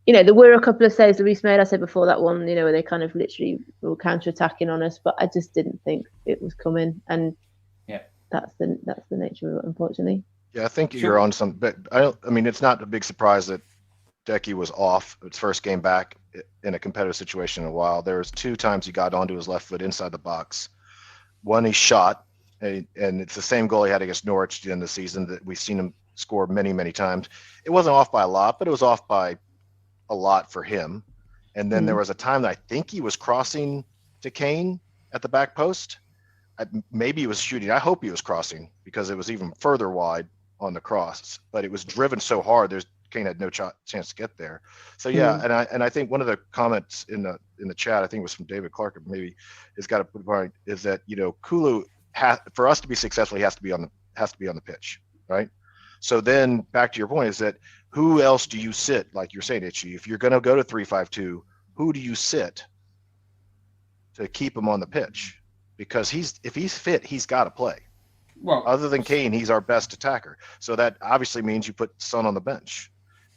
there were a couple of saves that Reece made. I said before, that one, where they kind of literally were counter-attacking on us, but I just didn't think it was coming, and yeah, that's the nature of it, unfortunately. Yeah, I think you're on some. But it's not a big surprise that Becky was off its first game back in a competitive situation in a while. There was 2 times he got onto his left foot inside the box. One he shot, and it's the same goal he had against Norwich at the end of the season that we've seen him score many, many times. It wasn't off by a lot, but it was off by a lot for him. And then there was a time that I think he was crossing to Kane at the back post. Maybe he was shooting. I hope he was crossing, because it was even further wide on the cross, but it was driven so hard. Kane had no chance to get there. So yeah, and I think one of the comments in the chat, I think it was from David Clark, maybe, has got a point, is that Kulu for us to be successful, he has to be on the pitch, right? So then back to your point is that who else do you sit? Like you're saying, Itchy, if you're going to go to 3-5-2, who do you sit to keep him on the pitch? Because if he's fit, he's got to play. Well, other than Kane, he's our best attacker. So that obviously means you put Son on the bench.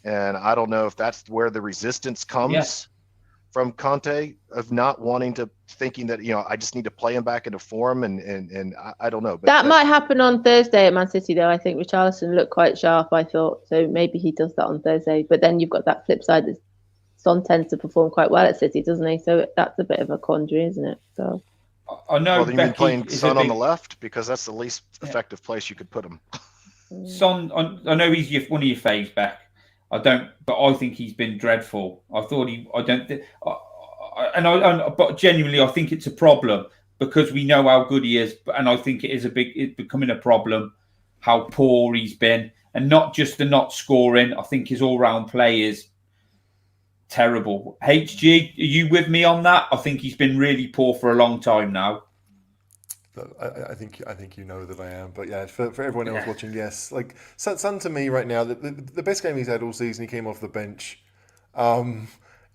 And I don't know if that's where the resistance comes from Conte, of not wanting to, thinking that, I just need to play him back into form, and I don't know. But that might happen on Thursday at Man City, though. I think Richarlison looked quite sharp, I thought. So maybe he does that on Thursday. But then you've got that flip side. Son tends to perform quite well at City, doesn't he? So that's a bit of a quandary, isn't it? So I know. Well, you mean Becky playing is Son a on big, the left because that's the least effective place you could put him. Son. I know he's one of your faves, Beck. I don't, but I think he's been dreadful. I thought he. I don't. But genuinely, I think it's a problem because we know how good he is, and I think it's becoming a problem how poor he's been, and not just the not scoring. I think his all-round play is terrible. HG, are you with me on that? I think he's been really poor for a long time now. I think you know that I am, but yeah, for everyone else watching, yes, like Son to me right now, the best game he's had all season. He came off the bench.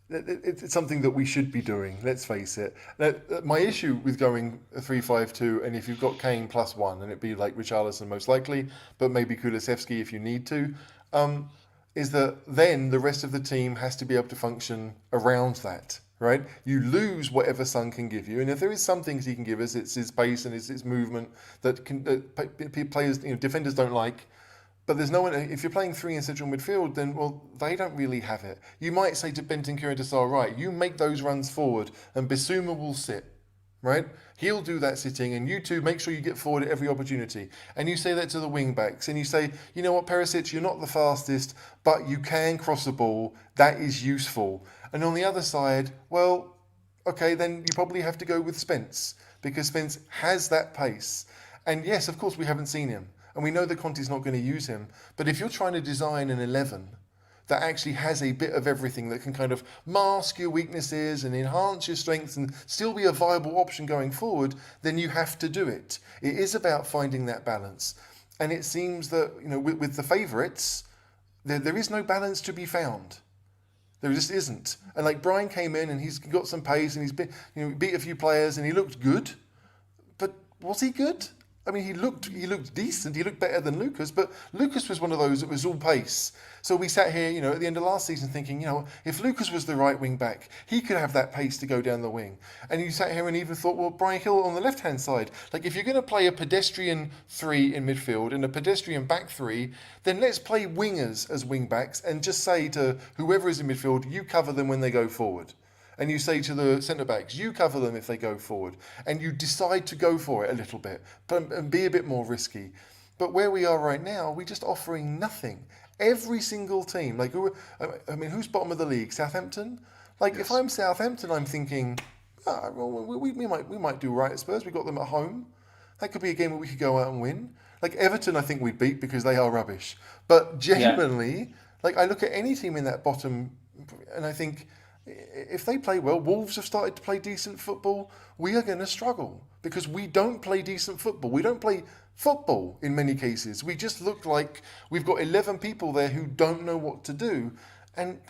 It's something that we should be doing. Let's face it. My issue with going 3-5-2, and if you've got Kane +1, and it'd be like Richarlison most likely, but maybe Kulusevski if you need to, is that then the rest of the team has to be able to function around that. Right, you lose whatever Son can give you, and if there is some things he can give us, it's his pace and his movement that players, defenders don't like. But there's no one. If you're playing three in central midfield, then they don't really have it. You might say to Bentancur and Desar, right, you make those runs forward, and Bissouma will sit. Right, he'll do that sitting, and you two make sure you get forward at every opportunity. And you say that to the wing backs, and you say, you know what, Perisic, you're not the fastest, but you can cross a ball. That is useful. And on the other side, well, okay, then you probably have to go with Spence because Spence has that pace. And yes, of course, we haven't seen him. And we know that Conte's not going to use him. But if you're trying to design an 11 that actually has a bit of everything that can kind of mask your weaknesses and enhance your strengths and still be a viable option going forward, then you have to do it. It is about finding that balance. And it seems that, with the favourites, there is no balance to be found. There just isn't. And like Brian came in and he's got some pace and he's been, beat a few players and he looked good. But was he good? I mean, he looked decent. He looked better than Lucas, but Lucas was one of those that was all pace. So we sat here, at the end of last season thinking, if Lucas was the right wing back, he could have that pace to go down the wing. And you sat here and even thought, well, Brian Hill on the left-hand side. Like, if you're going to play a pedestrian 3 in midfield and a pedestrian back 3, then let's play wingers as wing backs and just say to whoever is in midfield, you cover them when they go forward. And you say to the centre-backs, you cover them if they go forward. And you decide to go for it a little bit and be a bit more risky. But where we are right now, we're just offering nothing. Every single team, who's bottom of the league? Southampton? Like, yes. If I'm Southampton, I'm thinking, we might do right at Spurs. We got them at home. That could be a game where we could go out and win. Like, Everton, I think we'd beat because they are rubbish. But genuinely, I look at any team in that bottom and I think, if they play well, Wolves have started to play decent football, we are going to struggle because we don't play decent football. We don't play football in many cases. We just look like we've got 11 people there who don't know what to do. And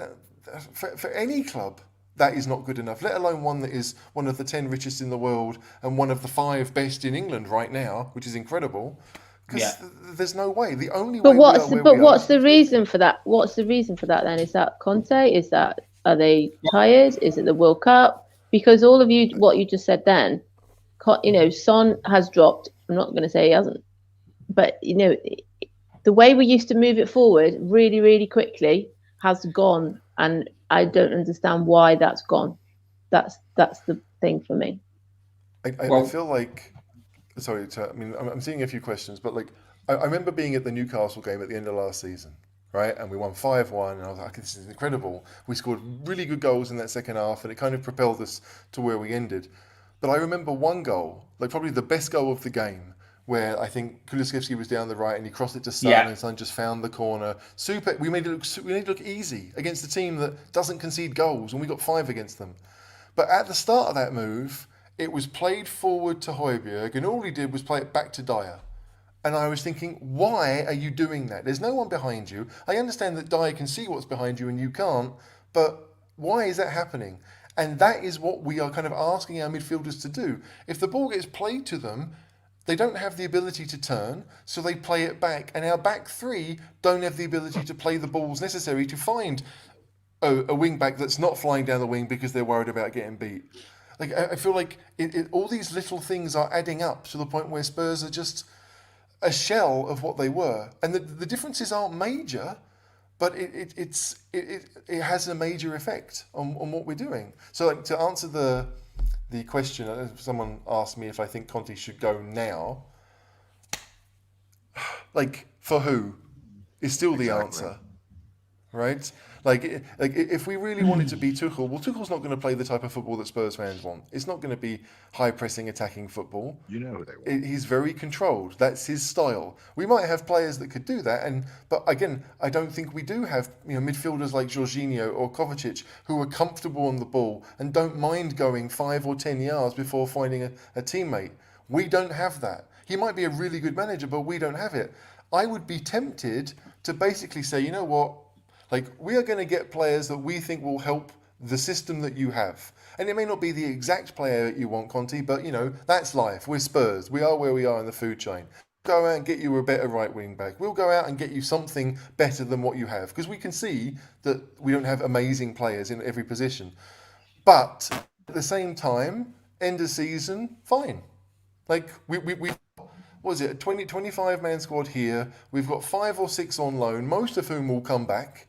for any club, that is not good enough, let alone one that is one of the 10 richest in the world and one of the 5 best in England right now, which is incredible. Because there's no way. The only way what's the reason for that? What's the reason for that then? Is that Conte? Are they tired? Is it the World Cup? Because all of what you just said then, Son has dropped. I'm not going to say he hasn't. But, the way we used to move it forward really, really quickly has gone. And I don't understand why that's gone. That's the thing for me. I feel like... Sorry, I'm seeing a few questions, but I remember being at the Newcastle game at the end of last season. Right, and we won 5-1, and I was like, this is incredible. We scored really good goals in that second half, and it kind of propelled us to where we ended. But I remember one goal, probably the best goal of the game, where I think Kulusevski was down the right, and he crossed it to Son, and Son just found the corner. Super. We made it look easy against a team that doesn't concede goals, and we got 5 against them. But at the start of that move, it was played forward to Højbjerg, and all he did was play it back to Dyer. And I was thinking, why are you doing that? There's no one behind you. I understand that Dyer can see what's behind you and you can't, but why is that happening? And that is what we are kind of asking our midfielders to do. If the ball gets played to them, they don't have the ability to turn, so they play it back. And our back 3 don't have the ability to play the balls necessary to find a wing back that's not flying down the wing because they're worried about getting beat. I feel like all these little things are adding up to the point where Spurs are just a shell of what they were. And the differences aren't major, but it has a major effect on what we're doing. So like, to answer the question, someone asked me if I think Conte should go now. Like, for who is still the answer, right? Like if we really want it to be Tuchel, well, Tuchel's not going to play the type of football that Spurs fans want. It's not going to be high-pressing, attacking football. You know who they want. He's very controlled. That's his style. We might have players that could do that, but again, I don't think we do have midfielders like Jorginho or Kovacic who are comfortable on the ball and don't mind going 5 or 10 yards before finding a teammate. We don't have that. He might be a really good manager, but we don't have it. I would be tempted to basically say, you know what? Like, we are going to get players that we think will help the system that you have. And it may not be the exact player that you want, Conte, but, that's life. We're Spurs. We are where we are in the food chain. We'll go out and get you a better right wing back. We'll go out and get you something better than what you have. Because we can see that we don't have amazing players in every position. But at the same time, end of season, fine. Like, we what was it, a 25-man squad here. We've got 5 or 6 on loan, most of whom will come back.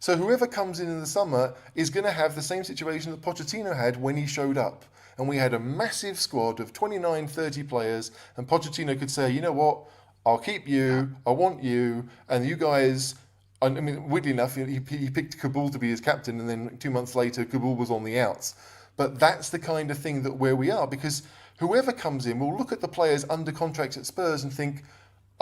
So whoever comes in the summer is going to have the same situation that Pochettino had when he showed up. And we had a massive squad of 29, 30 players, and Pochettino could say, you know what, I'll keep you, I want you, and you guys... I mean, weirdly enough, he picked Kabul to be his captain, and then 2 months later, Kabul was on the outs. But that's the kind of thing that where we are, because whoever comes in will look at the players under contract at Spurs and think,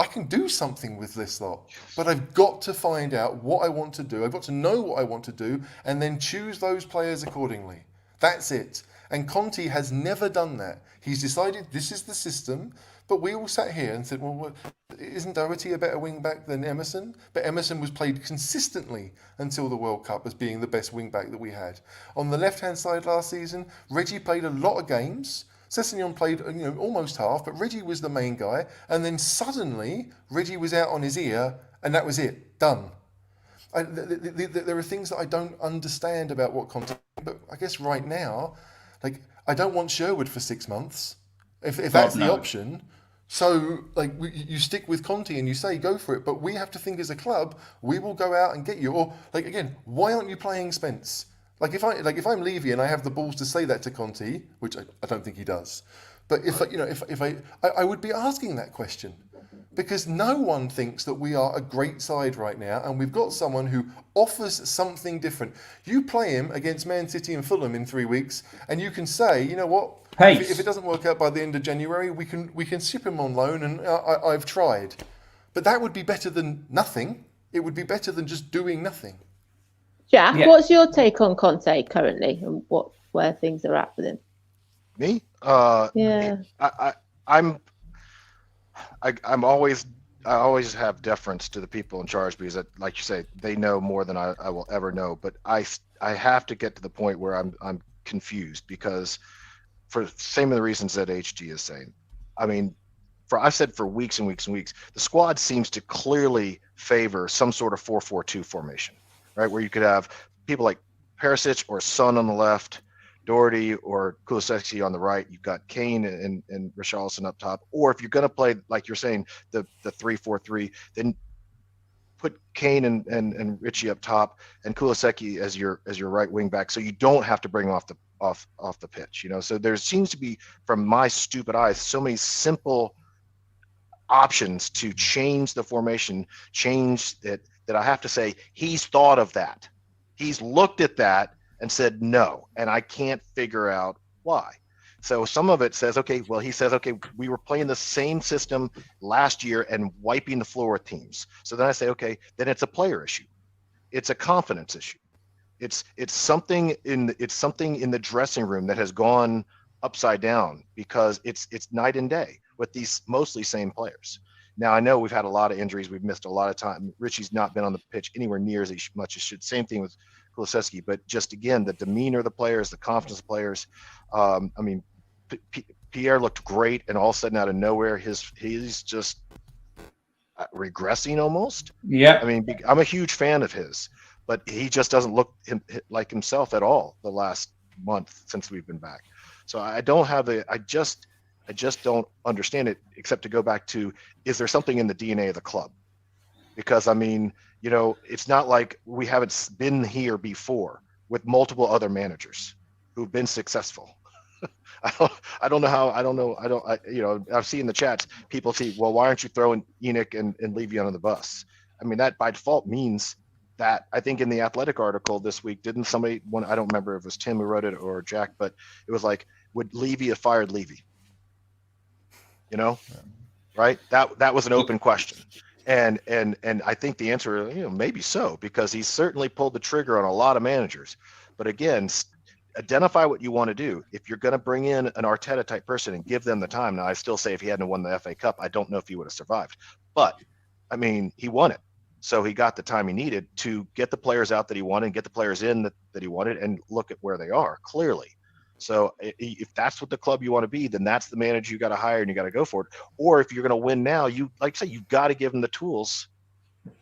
I can do something with this lot, but I've got to find out what I want to do. I've got to know what I want to do and then choose those players accordingly. That's it. And Conte has never done that. He's decided this is the system, but we all sat here and said, well, isn't Doherty a better wing-back than Emerson? But Emerson was played consistently until the World Cup as being the best wing-back that we had. On the left-hand side last season, Reggie played a lot of games. Sessegnon played almost half, but Reggie was the main guy. And then suddenly, Reggie was out on his ear, and that was it. Done. There are things that I don't understand about what Conte... But I guess right now, like, I don't want Sherwood for 6 months. If that's the option... So, like, you stick with Conte and you say, go for it. But we have to think as a club, we will go out and get you. Or, like, again, why aren't you playing Spence? Like, if I'm Levy and I have the balls to say that to Conte, which I don't think he does, but if I would be asking that question, because no one thinks that we are a great side right now, and we've got someone who offers something different. You play him against Man City and Fulham in 3 weeks, and you can say, you know what? If it doesn't work out by the end of January, we can ship him on loan, and I've tried. But that would be better than nothing. It would be better than just doing nothing. Jack, what's your take on Conte currently, and where things are at with him? Me? Yeah. I always have deference to the people in charge because, like you say, they know more than I will ever know. But I have to get to the point where I'm confused because, for the same of the reasons that HG is saying. I mean, I've said for weeks and weeks and weeks, the squad seems to clearly favor some sort of 4-4-2 formation, right? Where you could have people like Perisic or Son on the left, Doherty or Kulusevski on the right. You've got Kane and Richarlison up top. Or if you're going to play, like you're saying, the 3-4-3, then put Kane and Richie up top and Kulusevski as your right wing back, so you don't have to bring off the pitch. So there seems to be, from my stupid eyes, so many simple options to change the formation, change it, that I have to say he's thought of that. He's looked at that and said no, and I can't figure out why. So some of it says, okay, well, he says, okay, we were playing the same system last year and wiping the floor with teams. So then I say, okay, then it's a player issue. It's a confidence issue. It's something in the dressing room that has gone upside down because it's night and day with these mostly same players. Now, I know we've had a lot of injuries. We've missed a lot of time. Richie's not been on the pitch anywhere near as much as should. Same thing with Kulusevski. But just, again, the demeanor of the players, the confidence of the players. I mean, Pierre looked great, and all of a sudden, out of nowhere, he's just regressing almost. Yeah. I mean, I'm a huge fan of his, but he just doesn't look like himself at all the last month since we've been back. So I just don't understand it, except to go back to, is there something in the DNA of the club? Because, I mean, it's not like we haven't been here before with multiple other managers who've been successful. I don't know. I've seen in the chats people see, well, why aren't you throwing Enic and Levy under the bus? I mean, that by default means that. I think in the Athletic article this week, didn't somebody, I don't remember if it was Tim who wrote it or Jack, but it was like, would Levy have fired Levy? Right? That was an open question. And I think the answer, maybe so, because he's certainly pulled the trigger on a lot of managers. But again, identify what you want to do. If you're going to bring in an Arteta type person and give them the time, now I still say if he hadn't won the FA Cup, I don't know if he would have survived. But I mean, he won it, so he got the time he needed to get the players out that he wanted, and get the players in that he wanted, and look at where they are clearly. So if that's what the club you want to be, then that's the manager you got to hire, and you got to go for it. Or if you're going to win now, you've got to give them the tools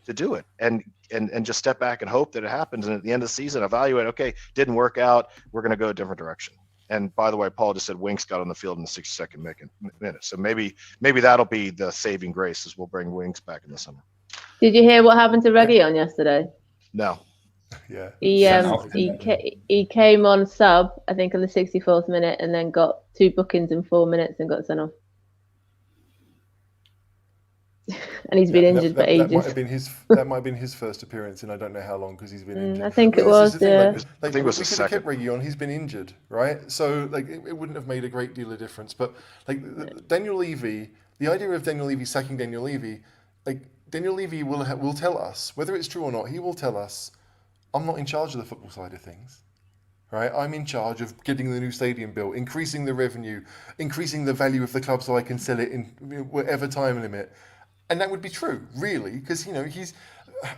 to do it, and just step back and hope that it happens. And at the end of the season, evaluate. Okay, didn't work out. We're going to go a different direction. And by the way, Paul just said Winks got on the field in the 62nd minute. So maybe that'll be the saving grace, is we'll bring Winks back in the summer. Did you hear what happened to Reguilón yesterday? No. Yeah. He came on sub, I think, on the 64th minute, and then got 2 bookings in 4 minutes and got sent off. And he's been injured for ages. That might have been his first appearance in I don't know how long, because he's been injured. I think it was. Yeah. I think it was the second. We could have kept Reguilón. He's been injured, right? So it wouldn't have made a great deal of difference. But Daniel Levy, the idea of Daniel Levy sacking Daniel Levy, Daniel Levy will tell us whether it's true or not. He will tell us, I'm not in charge of the football side of things, right? I'm in charge of getting the new stadium built, increasing the revenue, increasing the value of the club so I can sell it in whatever time limit. And that would be true, really, because, he's,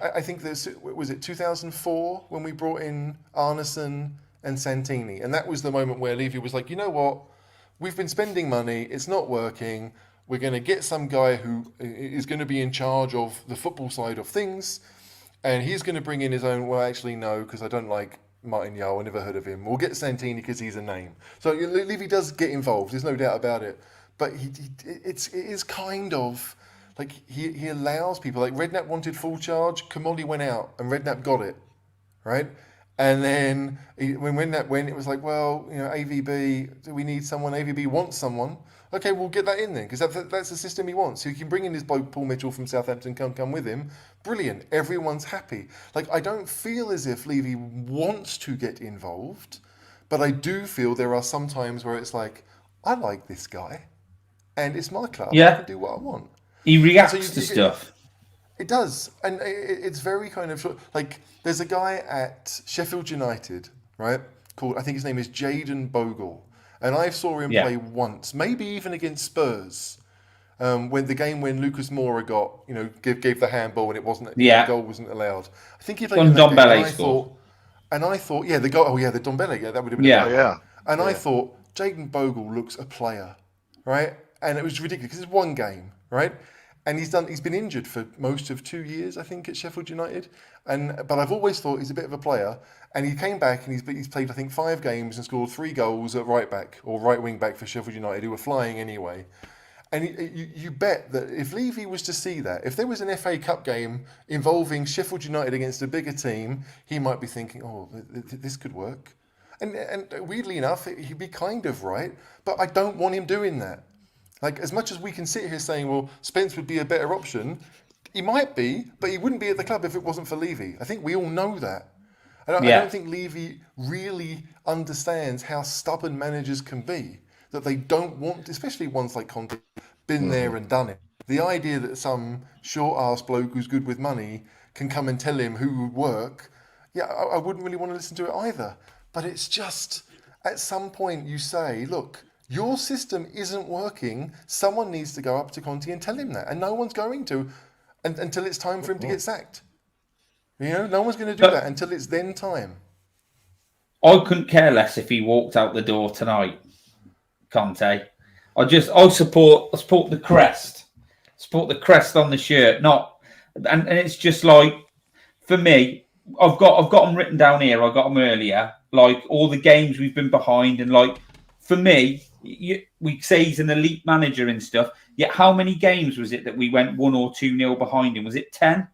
I think was it 2004 when we brought in Arneson and Santini? And that was the moment where Levy was like, you know what? We've been spending money. It's not working. We're going to get some guy who is going to be in charge of the football side of things. And he's going to bring in his own, well, actually, no, because I don't like Martin Yao. I never heard of him. We'll get Santini because he's a name. So Levy does get involved. There's no doubt about it. But it is kind of... he allows people, Redknapp wanted full charge, Kamoli went out and Redknapp got it, right? And then when Redknapp went, it was like, well, AVB, do we need someone? AVB wants someone. Okay, we'll get that in then, because that's the system he wants. So he can bring in his bloke Paul Mitchell from Southampton, come with him. Brilliant, everyone's happy. I don't feel as if Levy wants to get involved, but I do feel there are some times where it's like, I like this guy, and it's my club. I can do what I want. He reacts to stuff. It does. And it's very kind of there's a guy at Sheffield United, right? Called, I think his name is Jayden Bogle. And I saw him play once, maybe even against Spurs, when Lucas Moura got, gave the handball and it wasn't, the goal wasn't allowed. I think he played in that game. And I thought, the goal, the Dombele, that would have been And I thought, Jayden Bogle looks a player, right? And it was ridiculous because it's one game, right? And he's been injured for most of 2 years, I think, at Sheffield United. But I've always thought he's a bit of a player. And he came back and he's played, I think, 5 games and scored 3 goals at right back or right wing back for Sheffield United, who were flying anyway. And you bet that if Levy was to see that, if there was an FA Cup game involving Sheffield United against a bigger team, he might be thinking, oh, this could work. And weirdly enough, he'd be kind of right. But I don't want him doing that. As much as we can sit here saying, well, Spence would be a better option, he might be, but he wouldn't be at the club if it wasn't for Levy. I think we all know that. I don't think Levy really understands how stubborn managers can be, that they don't want, especially ones like Conte, been there and done it. The idea that some short-ass bloke who's good with money can come and tell him who would work, I wouldn't really want to listen to it either. But it's just, at some point you say, look, your system isn't working. Someone needs to go up to Conte and tell him that. And no one's going to until it's time for him to get sacked. No one's going to do that until it's then time. I couldn't care less if he walked out the door tonight, Conte. I support the crest. Support the crest on the shirt. And it's just for me, I've got them written down here. I got them earlier. All the games we've been behind and for me, we say he's an elite manager and stuff. Yet how many games was it that we went 1 or 2-0 behind him? Was it 10?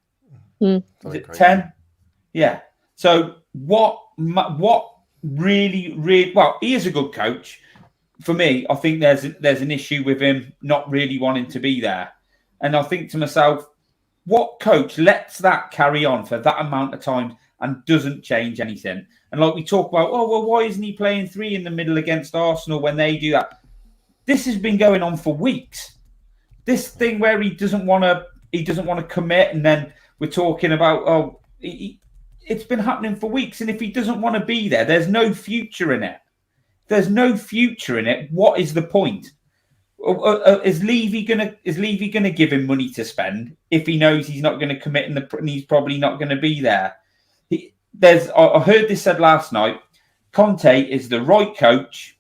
Is it 10? Yeah. So what really, well, he is a good coach. For me, I think there's an issue with him not really wanting to be there. And I think to myself, what coach lets that carry on for that amount of time and doesn't change anything? And like we talk about, oh, well, why isn't he playing 3 in the middle against Arsenal when they do that? This has been going on for weeks. This thing where he doesn't want to commit, and then we're talking about, it's been happening for weeks. And if he doesn't want to be there, there's no future in it. There's no future in it. What is the point? Is Levy gonna give him money to spend if he knows he's not going to commit and he's probably not going to be there? I heard this said last night. Conte is the right coach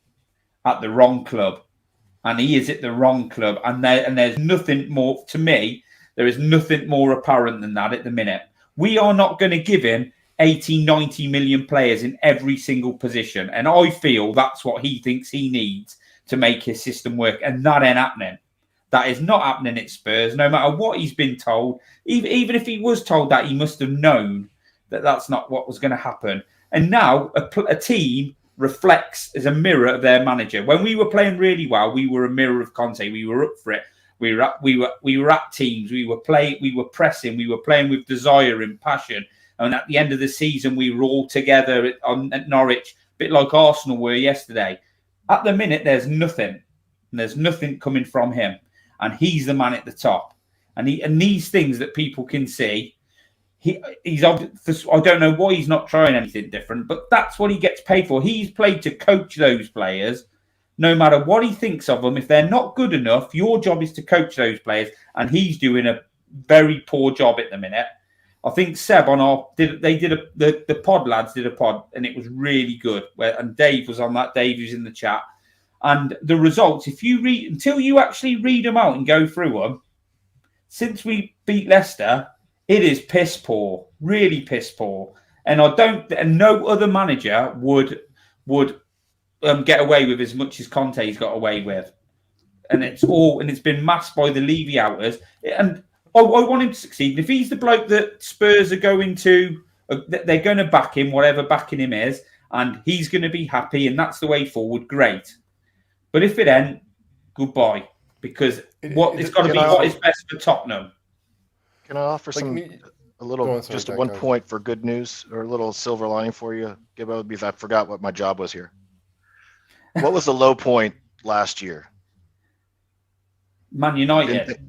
at the wrong club, and he is at the wrong club. And there's nothing more, to me, there is nothing more apparent than that at the minute. We are not going to give him 80, 90 million players in every single position. And I feel that's what he thinks he needs to make his system work. And that ain't happening. That is not happening at Spurs, no matter what he's been told. Even if he was told that, he must have known that that's not what was going to happen. And now a team reflects as a mirror of their manager. When we were playing really well, we were a mirror of Conte. We were up for it. We were at teams. We were pressing. We were playing with desire and passion. And at the end of the season, we were all together at Norwich, a bit like Arsenal were yesterday. At the minute, there's nothing. And there's nothing coming from him. And he's the man at the top. And these things that people can see, he's obvious. I don't know why he's not trying anything different, but that's what he gets paid for. He's paid to coach those players, no matter what he thinks of them. If they're not good enough, your job is to coach those players. And he's doing a very poor job at the minute. I think Seb the pod lads did a pod, and it was really good. And Dave was on that. Dave was in the chat, and the results. If you read until you actually read them out and go through them, since we beat Leicester, it is piss poor, really piss poor. And no other manager would get away with as much as Conte's got away with, and it's been masked by the Levy outers. And I want him to succeed. And if he's the bloke that Spurs are going to, they're going to back him, whatever backing him is, and he's going to be happy, and that's the way forward, great. But if it ain't, goodbye. Because it's got to be what is best for Tottenham. Can I offer one point for good news or a little silver lining for you, Gibbo? Because I forgot what my job was here. What was the low point last year? Man United.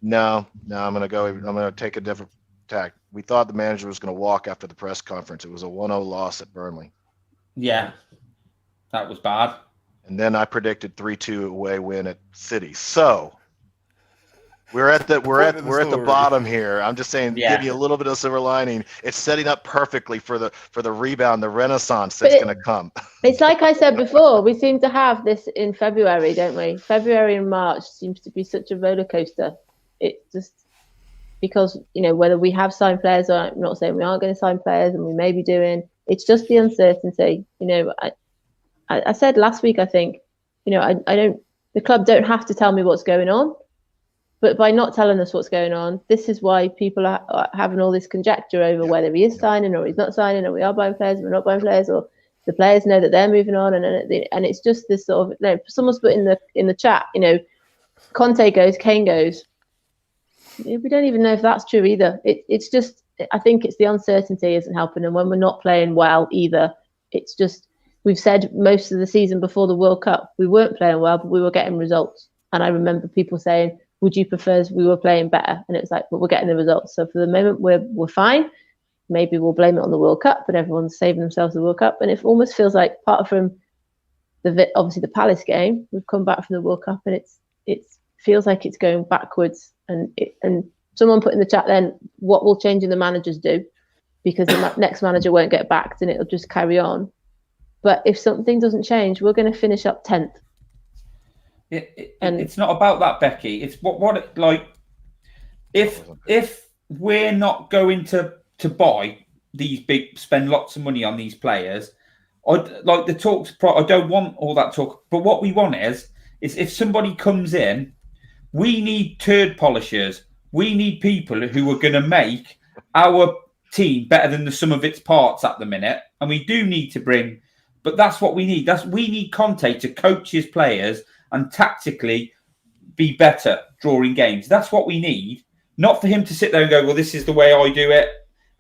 No, I'm going to take a different tack. We thought the manager was going to walk after the press conference. It was a 1-0 loss at Burnley. Yeah, that was bad. And then I predicted 3-2 away win at City. So we're at the bottom here. I'm just saying, give you a little bit of silver lining. It's setting up perfectly for the rebound, the renaissance that's going to come. It's like I said before, we seem to have this in February, don't we? February and March seems to be such a roller coaster. It's just because, whether we have signed players or I'm not saying we aren't going to sign players, and we may be doing, it's just the uncertainty. I said last week, I think, the club don't have to tell me what's going on, but by not telling us what's going on, this is why people are having all this conjecture over whether he is signing or he's not signing, or we are buying players or we're not buying players, or the players know that they're moving on, and it's just this sort of, someone's put in the chat, Conte goes, Kane goes. We don't even know if that's true either. It's just, I think it's the uncertainty isn't helping, and when we're not playing well either, it's just, we've said most of the season before the World Cup we weren't playing well, but we were getting results. And I remember people saying, would you prefer we were playing better? And it's like, but we're getting the results. So for the moment we're fine. Maybe we'll blame it on the World Cup, but everyone's saving themselves the World Cup. And it almost feels like, apart from obviously the Palace game, we've come back from the World Cup, and it feels like it's going backwards. And someone put in the chat then, what will changing the managers do? Because the next manager won't get backed and it'll just carry on. But if something doesn't change, we're going to finish up 10th. It's not about that, Becky. It's if we're not going to buy these spend lots of money on these players, I don't want all that talk. But what we want is if somebody comes in, we need turd polishers. We need people who are going to make our team better than the sum of its parts at the minute, and we do need to bring. But that's what we need. We need Conte to coach his players and tactically be better drawing games. That's what we need. Not for him to sit there and go, well, this is the way I do it.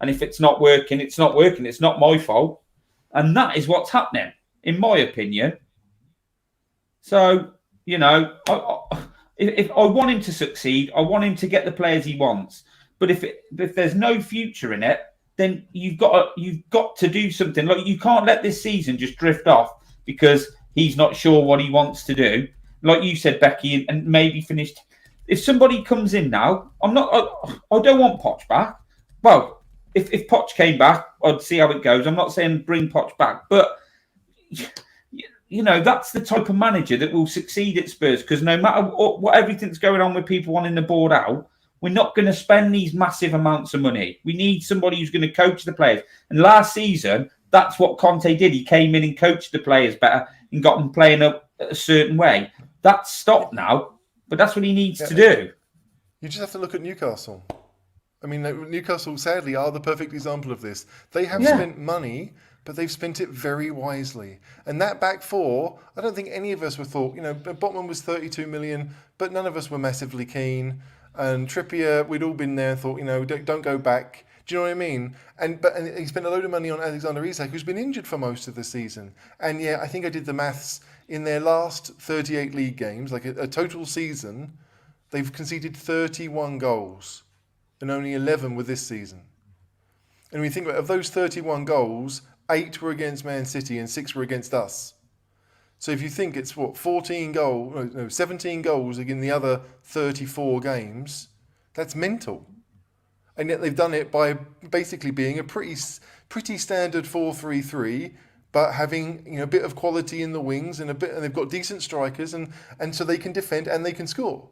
And if it's not working, it's not working. It's not my fault. And that is what's happening, in my opinion. So, you know, if I want him to succeed, I want him to get the players he wants. But if there's no future in it, then you've got to do something. Like, you can't let this season just drift off because he's not sure what he wants to do. Like you said, Becky, and maybe finished. If somebody comes in now, I don't want Poch back. Well, if Poch came back, I'd see how it goes. I'm not saying bring Poch back, but you know, that's the type of manager that will succeed at Spurs, because no matter what everything's going on with people wanting the board out, we're not going to spend these massive amounts of money. We need somebody who's going to coach the players. And last season, that's what Conte did. He came in and coached the players better and got them playing up a certain way. That's stopped now, but that's what he needs to do. You just have to look at Newcastle. I mean, Newcastle, sadly, are the perfect example of this. They have spent money, but they've spent it very wisely. And that back four, I don't think any of us were thought, you know, Botman was 32 million, but none of us were massively keen. And Trippier, we'd all been there and thought, you know, don't go back. Do you know what I mean? And he spent a load of money on Alexander Isak, who's been injured for most of the season. And yeah, I think I did the maths. In their last 38 league games, like a total season, they've conceded 31 goals, and only 11 were this season. And when you think about it, of those 31 goals, 8 were against Man City and 6 were against us. So if you think it's 17 goals in the other 34 games, that's mental. And yet they've done it by basically being a pretty standard 4-3-3, but having, you know, a bit of quality in the wings and they've got decent strikers and so they can defend and they can score.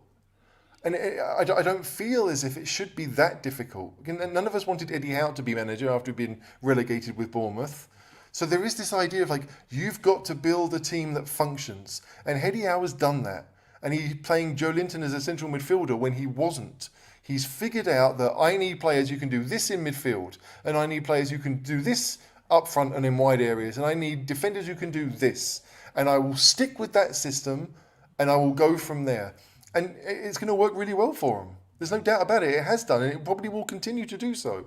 And I don't feel as if it should be that difficult. None of us wanted Eddie Howe to be manager after he'd been relegated with Bournemouth. So there is this idea of like, you've got to build a team that functions. And Eddie Howe has done that. And he's playing Joe Linton as a central midfielder when he wasn't. He's figured out that I need players who can do this in midfield, and I need players who can do this up front and in wide areas, and I need defenders who can do this, and I will stick with that system and I will go from there, and it's going to work really well for him. There's no doubt about it. It has done, and it probably will continue to do so.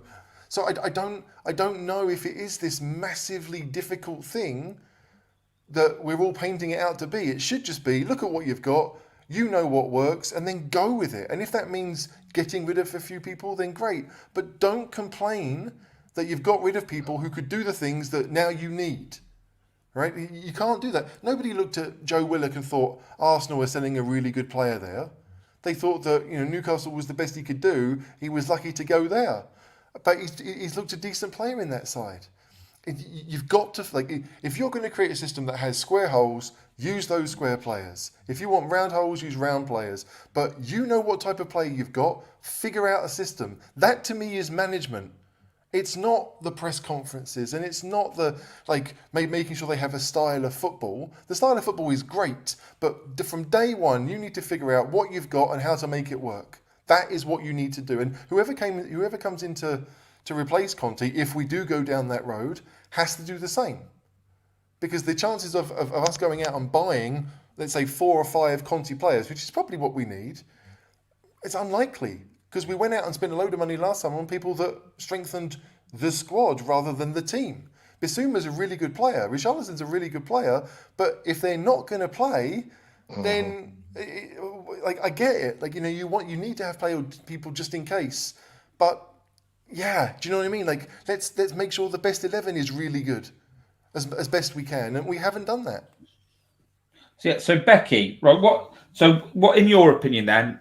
So I don't know if it is this massively difficult thing that we're all painting it out to be. It should just be, look at what you've got, you know what works, and then go with it. And if that means getting rid of a few people, then great, but don't complain that you've got rid of people who could do the things that now you need, right? You can't do that. Nobody looked at Joe Willock and thought Arsenal were selling a really good player there. They thought that, you know, Newcastle was the best he could do. He was lucky to go there. But he's looked a decent player in that side. You've got to, like, if you're going to create a system that has square holes, use those square players. If you want round holes, use round players. But you know what type of player you've got. Figure out a system. That to me is management. It's not the press conferences, and it's not the, like, making sure they have a style of football. The style of football is great, but from day one, you need to figure out what you've got and how to make it work. That is what you need to do. And whoever comes in to replace Conte, if we do go down that road, has to do the same. Because the chances of us going out and buying, let's say, 4 or 5 Conte players, which is probably what we need, it's unlikely. Because we went out and spent a load of money last time on people that strengthened the squad rather than the team. Bissouma's a really good player. Richarlison's a really good player. But if they're not going to play, then, I get it. Like, you know, you need to have people just in case. But, yeah, do you know what I mean? Like, let's make sure the best 11 is really good as best we can. And we haven't done that. So Becky, right? What in your opinion then?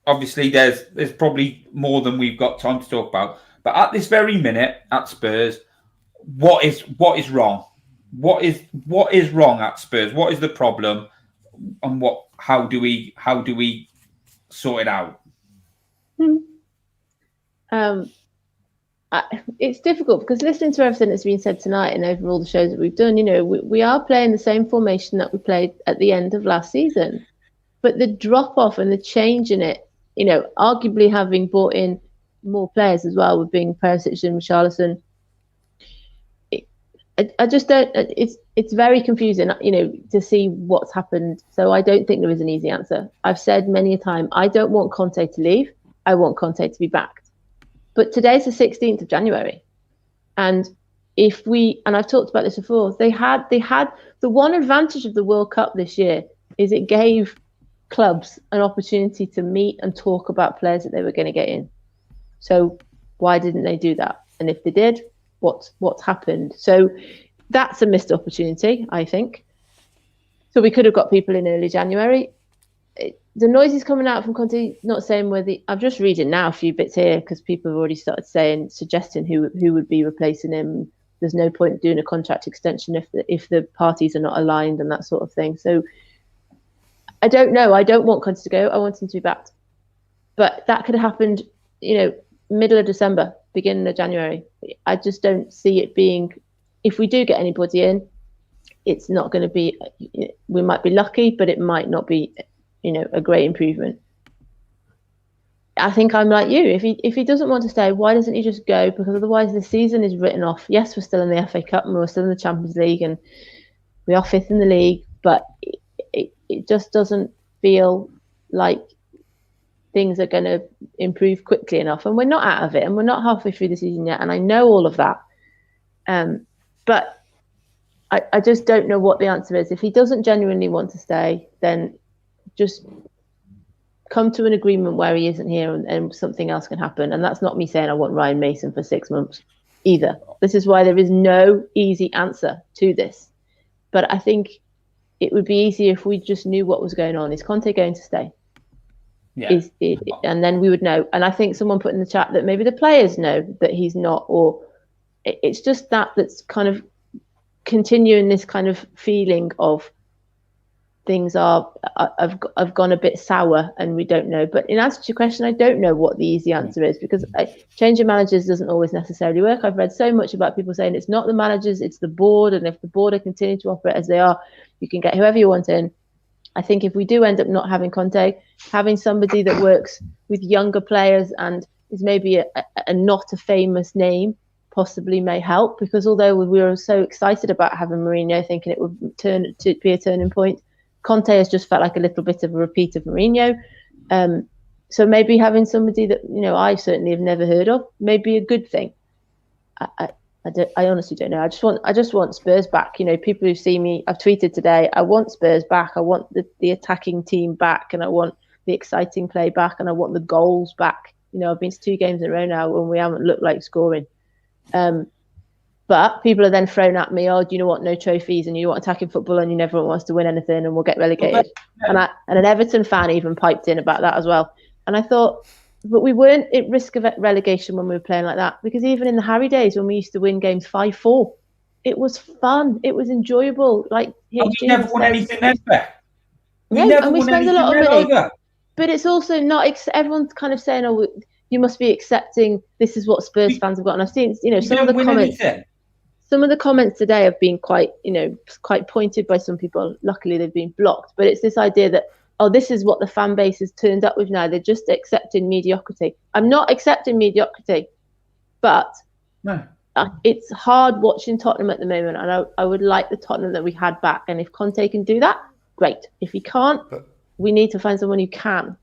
Obviously, there's probably more than we've got time to talk about. But at this very minute at Spurs, what is wrong? What is wrong at Spurs? What is the problem? And how do we sort it out? It's difficult because listening to everything that's been said tonight and over all the shows that we've done, you know, we are playing the same formation that we played at the end of last season. But the drop off and the change in it, you know, arguably having brought in more players as well, with being Perisic and Richarlison. I just don't. It's very confusing, to see what's happened. So I don't think there is an easy answer. I've said many a time, I don't want Conte to leave. I want Conte to be backed. But today's the 16th of January, and I've talked about this before. They had the one advantage of the World Cup this year is it gave clubs an opportunity to meet and talk about players that they were going to get in. So why didn't they do that? And if they did, what's happened? So that's a missed opportunity, I think. So we could have got people in early January. The noise is coming out from Conte, not saying whether. I'm just reading now a few bits here because people have already started suggesting who would be replacing him. There's no point doing a contract extension if the parties are not aligned and that sort of thing. So I don't know. I don't want Conte to go. I want him to be backed. But that could have happened, middle of December, beginning of January. I just don't see it being, if we do get anybody in, it's not going to be, we might be lucky, but it might not be, a great improvement. I think I'm like you. If he doesn't want to stay, why doesn't he just go? Because otherwise the season is written off. Yes, we're still in the FA Cup and we're still in the Champions League and we are 5th in the league, but it just doesn't feel like things are going to improve quickly enough. And we're not out of it, and we're not halfway through the season yet. And I know all of that. But I just don't know what the answer is. If he doesn't genuinely want to stay, then just come to an agreement where he isn't here and something else can happen. And that's not me saying I want Ryan Mason for 6 months either. This is why there is no easy answer to this. But I think it would be easier if we just knew what was going on. Is Conte going to stay? Yeah. And then we would know. And I think someone put in the chat that maybe the players know that he's not, or it's just that's kind of continuing this kind of feeling of things have gone a bit sour and we don't know. But in answer to your question, I don't know what the easy answer is, because changing managers doesn't always necessarily work. I've read so much about people saying it's not the managers, it's the board, and if the board are continuing to operate as they are, you can get whoever you want in. I think if we do end up not having Conte, having somebody that works with younger players and is maybe a not a famous name possibly may help, because although we were so excited about having Mourinho, thinking it would turn to be a turning point, Conte has just felt like a little bit of a repeat of Mourinho. So maybe having somebody that I certainly have never heard of may be a good thing. I honestly don't know. I just want Spurs back. People who see me, I've tweeted today, I want Spurs back. I want the attacking team back, and I want the exciting play back, and I want the goals back. I've been to 2 games in a row now when we haven't looked like scoring. But people are then thrown at me, oh, do you know what? No trophies, and you want attacking football, and everyone wants to win anything, and we'll get relegated. And an Everton fan even piped in about that as well. And I thought, but we weren't at risk of relegation when we were playing like that, because even in the Harry days when we used to win games 5-4, it was fun, it was enjoyable. Like we never won anything ever. We spend a lot of money. But it's also not. Everyone's kind of saying, "Oh, you must be accepting this is what Spurs fans have got." And I've seen, some of the comments. Some of the comments today have been quite pointed by some people. Luckily, they've been blocked. But it's this idea that, oh, this is what the fan base has turned up with now. They're just accepting mediocrity. I'm not accepting mediocrity, but no. It's hard watching Tottenham at the moment, and I would like the Tottenham that we had back. And if Conte can do that, great. If he can't, we need to find someone who can.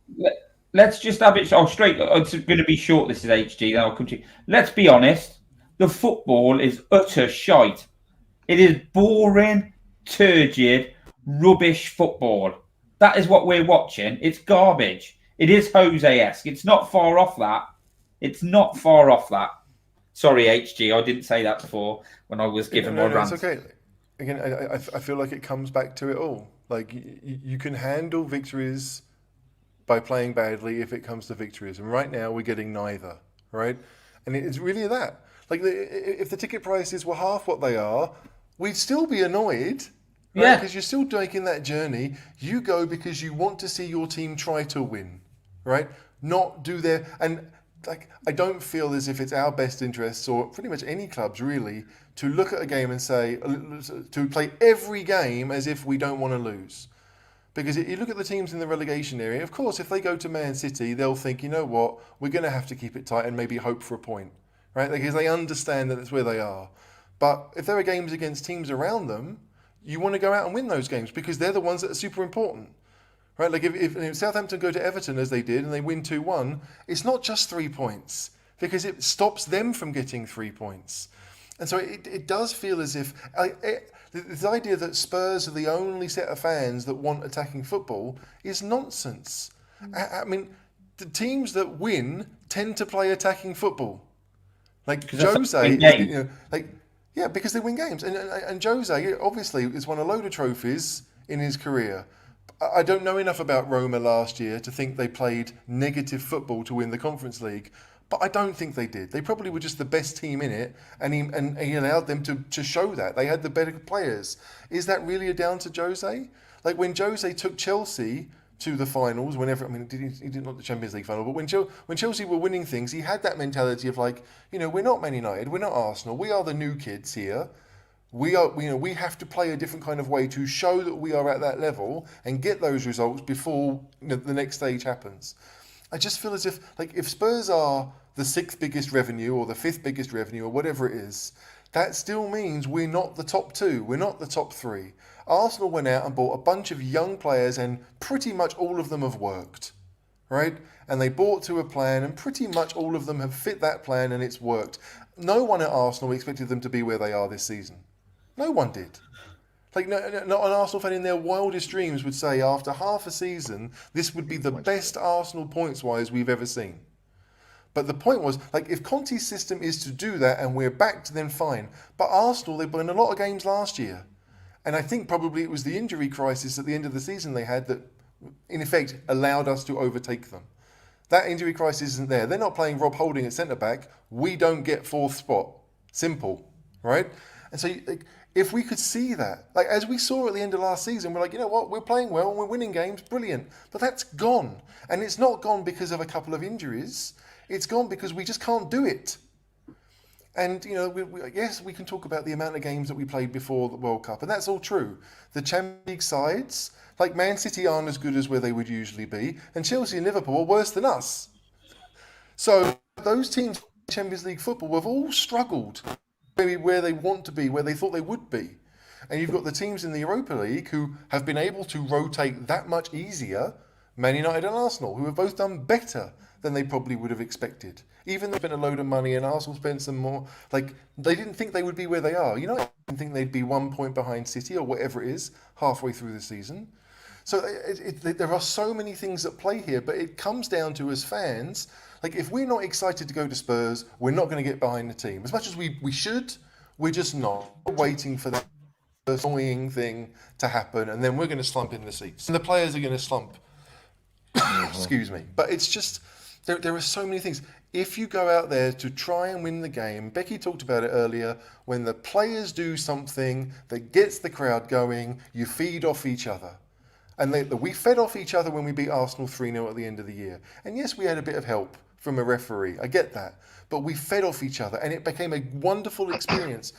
Let's just have it straight. It's going to be short. This is HG. Then I'll come to you. Let's be honest. The football is utter shite. It is boring, turgid, rubbish football. That is what we're watching. It's garbage. It is Jose-esque. It's not far off that. Sorry, HG. I didn't say that before when I was giving my rant. It's okay. Again, I feel like it comes back to it all. Like, you can handle victories by playing badly if it comes to victories. And right now, we're getting neither, right? And it's really that. Like, if the ticket prices were half what they are, we'd still be annoyed. Right? Yeah. Because you're still making that journey. You go because you want to see your team try to win, right? Not do their... And, like, I don't feel as if it's our best interests, or pretty much any clubs, really, to look at a game and say... to play every game as if we don't want to lose. Because if you look at the teams in the relegation area, of course, if they go to Man City, they'll think, you know what, we're going to have to keep it tight and maybe hope for a point, right? Because they understand that that's where they are. But if there are games against teams around them, you want to go out and win those games because they're the ones that are super important, right? Like if Southampton go to Everton as they did and they win 2-1, it's not just 3 points because it stops them from getting 3 points. And so it does feel as if this idea that Spurs are the only set of fans that want attacking football is nonsense. I mean, the teams that win tend to play attacking football. Like Jose, because they win games. And Jose obviously has won a load of trophies in his career. I don't know enough about Roma last year to think they played negative football to win the Conference League. But I don't think they did. They probably were just the best team in it, and he allowed them to show that. They had the better players. Is that really down to Jose? Like when Jose took Chelsea to the finals, he did not the Champions League final, but when Chelsea were winning things, he had that mentality of like, we're not Man United, we're not Arsenal, we are the new kids here. We have to play a different kind of way to show that we are at that level and get those results before the next stage happens. I just feel as if Spurs are the 6th biggest revenue or the 5th biggest revenue or whatever it is, that still means we're not the top 2, we're not the top 3. Arsenal went out and bought a bunch of young players and pretty much all of them have worked, right? And they bought to a plan and pretty much all of them have fit that plan and it's worked. No one at Arsenal expected them to be where they are this season. No one did. Not an Arsenal fan in their wildest dreams would say after half a season, this would be the best Arsenal points-wise we've ever seen. But the point was, if Conte's system is to do that and we're backed, then fine. But Arsenal, they won a lot of games last year. And I think probably it was the injury crisis at the end of the season they had that, in effect, allowed us to overtake them. That injury crisis isn't there. They're not playing Rob Holding at centre-back. We don't get 4th spot. Simple, right? And so if we could see that, as we saw at the end of last season, we're like, you know what, we're playing well and we're winning games, brilliant. But that's gone. And it's not gone because of a couple of injuries. It's gone because we just can't do it. And, yes, we can talk about the amount of games that we played before the World Cup, and that's all true. The Champions League sides, like Man City, aren't as good as where they would usually be, and Chelsea and Liverpool are worse than us. So those teams in Champions League football have all struggled maybe where they want to be, where they thought they would be. And you've got the teams in the Europa League who have been able to rotate that much easier, Man United and Arsenal, who have both done better than they probably would have expected. Even they spent a load of money and Arsenal spent some more. They didn't think they would be where they are. United didn't think they'd be 1 point behind City or whatever it is halfway through the season. So there are so many things at play here, but it comes down to, as fans, if we're not excited to go to Spurs, we're not going to get behind the team. As much as we should, we're just not. We're waiting for that annoying thing to happen, and then we're going to slump in the seats. And the players are going to slump. Excuse me. But it's just, there are so many things. If you go out there to try and win the game, Becky talked about it earlier, when the players do something that gets the crowd going, you feed off each other. And we fed off each other when we beat Arsenal 3-0 at the end of the year. And yes, we had a bit of help from a referee. I get that. But we fed off each other and it became a wonderful experience.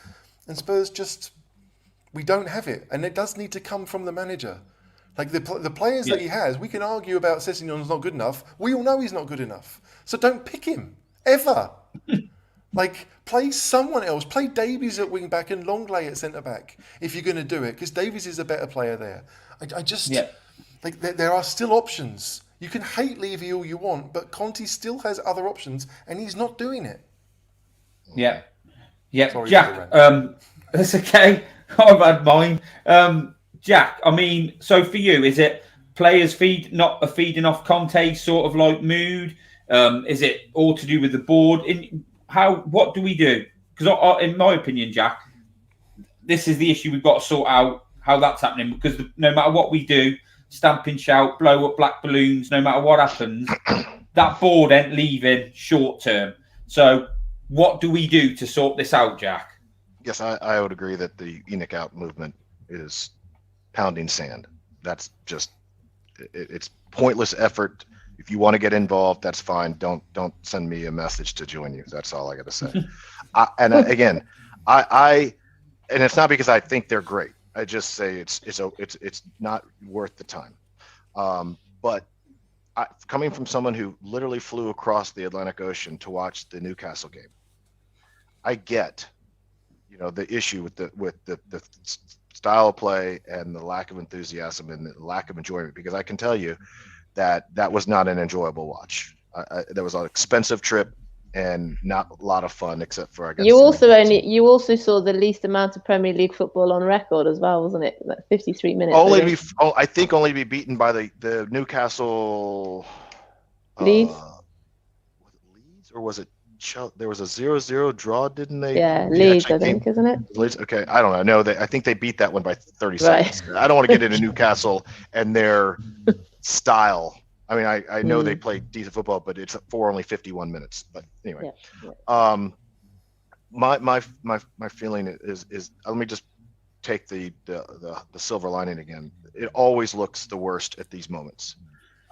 And Spurs we don't have it. And it does need to come from the manager. The players that he has, we can argue about Sessegnon's not good enough. We all know he's not good enough. So don't pick him, ever. Play someone else. Play Davies at wing back and Longley at centre back if you're going to do it, because Davies is a better player there. There are still options. You can hate Levy all you want, but Conte still has other options, and he's not doing it. Yeah. Sorry, Jack, that's okay. I've had mine. Jack, so for you, is it players feeding off Conte's sort of mood? Is it all to do with the board? What do we do? Because in my opinion, Jack, this is the issue we've got to sort out, how that's happening, because no matter what we do, stamp and shout, blow up black balloons, no matter what happens, that board ain't leaving short term. So what do we do to sort this out, Jack? Yes, I would agree that the Enic out movement is pounding sand. That's just, it's pointless effort. If you want to get involved, that's fine. Don't send me a message to join you. That's all I got to say. And it's not because I think they're great. I just say it's not worth the time. But coming from someone who literally flew across the Atlantic Ocean to watch the Newcastle game, I get, the issue with the style of play and the lack of enthusiasm and the lack of enjoyment, because I can tell you that was not an enjoyable watch. That was an expensive trip and not a lot of fun, except for you also saw the least amount of Premier League football on record as well, wasn't it? Like 53 minutes. I think only to be beaten by the Newcastle Leeds. Was it Leeds or was it? There was a 0-0 draw, didn't they? Yeah, Leeds, I think, isn't it? Leeds. Okay, I don't know. No, I think they beat that one by 30 seconds. I don't want to get into Newcastle and their style. I mean, I know they play decent football, but it's for only 51 minutes. But anyway, my feeling is let me just take the silver lining again. It always looks the worst at these moments.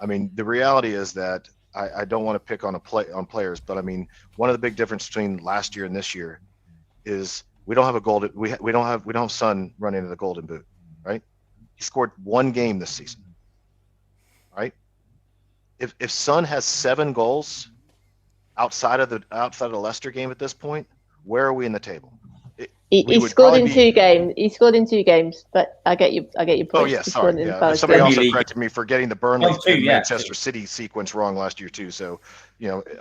I mean, the reality is that I don't want to pick on players, but I mean, one of the big differences between last year and this year is we don't have a golden we don't have Son running into the golden boot, right? He scored one game this season, right? If Son has 7 goals outside of the Leicester game at this point, where are we in the table? He scored in 2 games. He scored in 2 games, but I get your point. Oh yeah, sorry. Yeah. Somebody also corrected me for getting the Burnley and Manchester City sequence wrong last year too. So,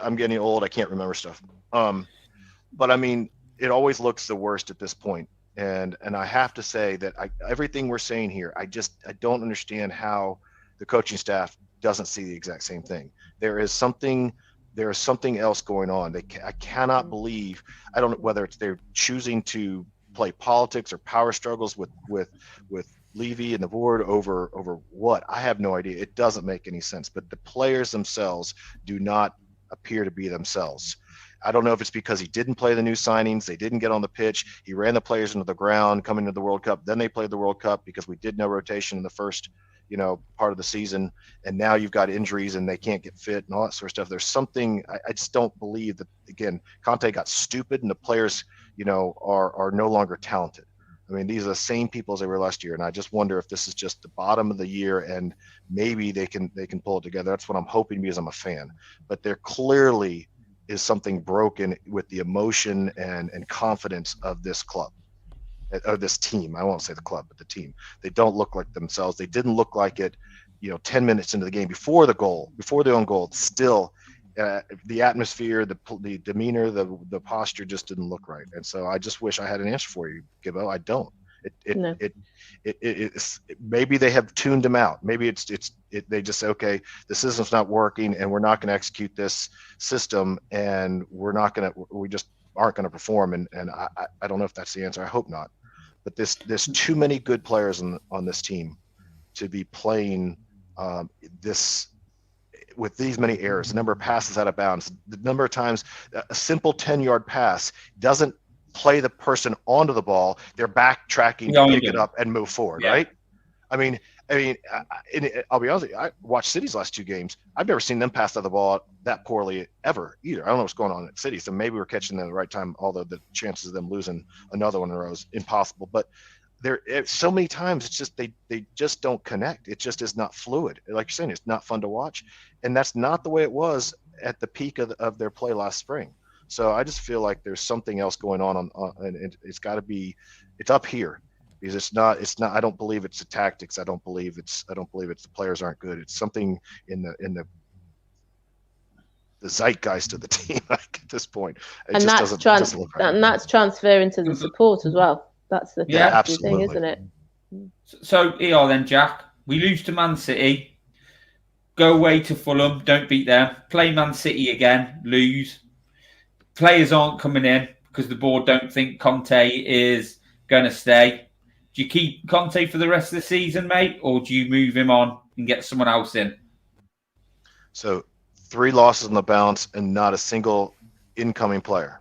I'm getting old. I can't remember stuff. But I mean, it always looks the worst at this point. And I have to say that everything we're saying here, I don't understand how the coaching staff doesn't see the exact same thing. There is something else going on. I cannot believe, I don't know whether it's they're choosing to play politics or power struggles with Levy and the board over what. I have no idea. It doesn't make any sense. But the players themselves do not appear to be themselves. I don't know if it's because he didn't play the new signings. They didn't get on the pitch. He ran the players into the ground coming into the World Cup. Then they played the World Cup because we did no rotation in the first part of the season, and now you've got injuries and they can't get fit and all that sort of stuff. There's something I just don't believe that. Again, Conte got stupid and the players, are no longer talented. I mean, these are the same people as they were last year, and I just wonder if this is just the bottom of the year and maybe they can pull it together. That's what I'm hoping because I'm a fan. But there clearly is something broken with the emotion and confidence of this club. Or this team. I won't say the club, but the team. They don't look like themselves. They didn't look like it, 10 minutes into the game before their own goal. Still, the atmosphere, the demeanor, the posture just didn't look right. And so I just wish I had an answer for you, Gibbo. I don't. It's maybe they have tuned them out. Maybe they just say, okay, the system's not working, and we're not going to execute this system, and we just aren't going to perform. And I don't know if that's the answer. I hope not. But there's too many good players on this team to be playing this with these many errors. The number of passes out of bounds, the number of times a simple 10-yard pass doesn't play the person onto the ball. They're backtracking to pick it up and move forward, right? I mean, I'll be honest with you, I watched City's last 2 games. I've never seen them pass the ball that poorly ever either. I don't know what's going on at City, so maybe we're catching them at the right time, although the chances of them losing another one in a row is impossible. But there, so many times, it's just they just don't connect. It just is not fluid. Like you're saying, it's not fun to watch. And that's not the way it was at the peak of their play last spring. So I just feel like there's something else going on and it's got to be, it's up here. Because it's not. I don't believe it's the tactics. I don't believe it's the players aren't good. It's something in the zeitgeist of the team at this point. It just doesn't look right. And that's transferring to the support as well. That's the thing, isn't it? So here then, Jack. We lose to Man City. Go away to Fulham. Don't beat them. Play Man City again. Lose. Players aren't coming in because the board don't think Conte is going to stay. Do you keep Conte for the rest of the season, mate, or do you move him on and get someone else in? So 3 losses on the bounce and not a single incoming player.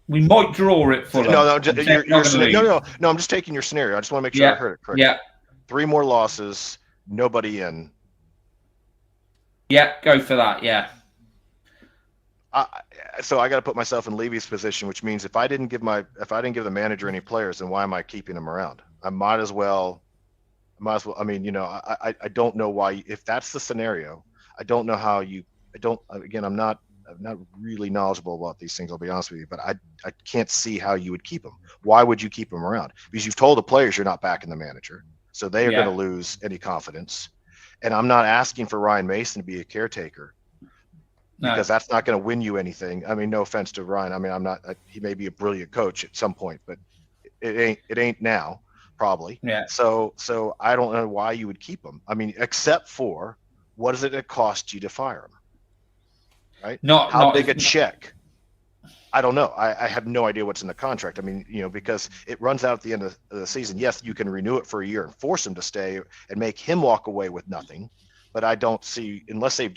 We might draw it for them. No, I'm just taking your scenario. I just want to make sure I heard it correctly. Yeah. 3 more losses, nobody in. Yeah, go for that. Yeah. So I got to put myself in Levy's position, which means if I didn't give the manager any players, then why am I keeping him around? I might as well Might as well. I mean, I don't know why. If that's the scenario, I don't know how you. I don't. Again, I'm not really knowledgeable about these things. I'll be honest with you, but I can't see how you would keep them. Why would you keep them around? Because you've told the players you're not backing the manager, so they are going to lose any confidence. And I'm not asking for Ryan Mason to be a caretaker, because that's not going to win you anything. I mean, no offense to Ryan. I mean, I'm not. He may be a brilliant coach at some point, but it ain't now. Probably. Yeah. So I don't know why you would keep him. I mean, except for what does it cost you to fire him? Right? How big a check? I don't know. I have no idea what's in the contract. I mean, because it runs out at the end of the season. Yes, you can renew it for a year and force him to stay and make him walk away with nothing. But I don't see, unless they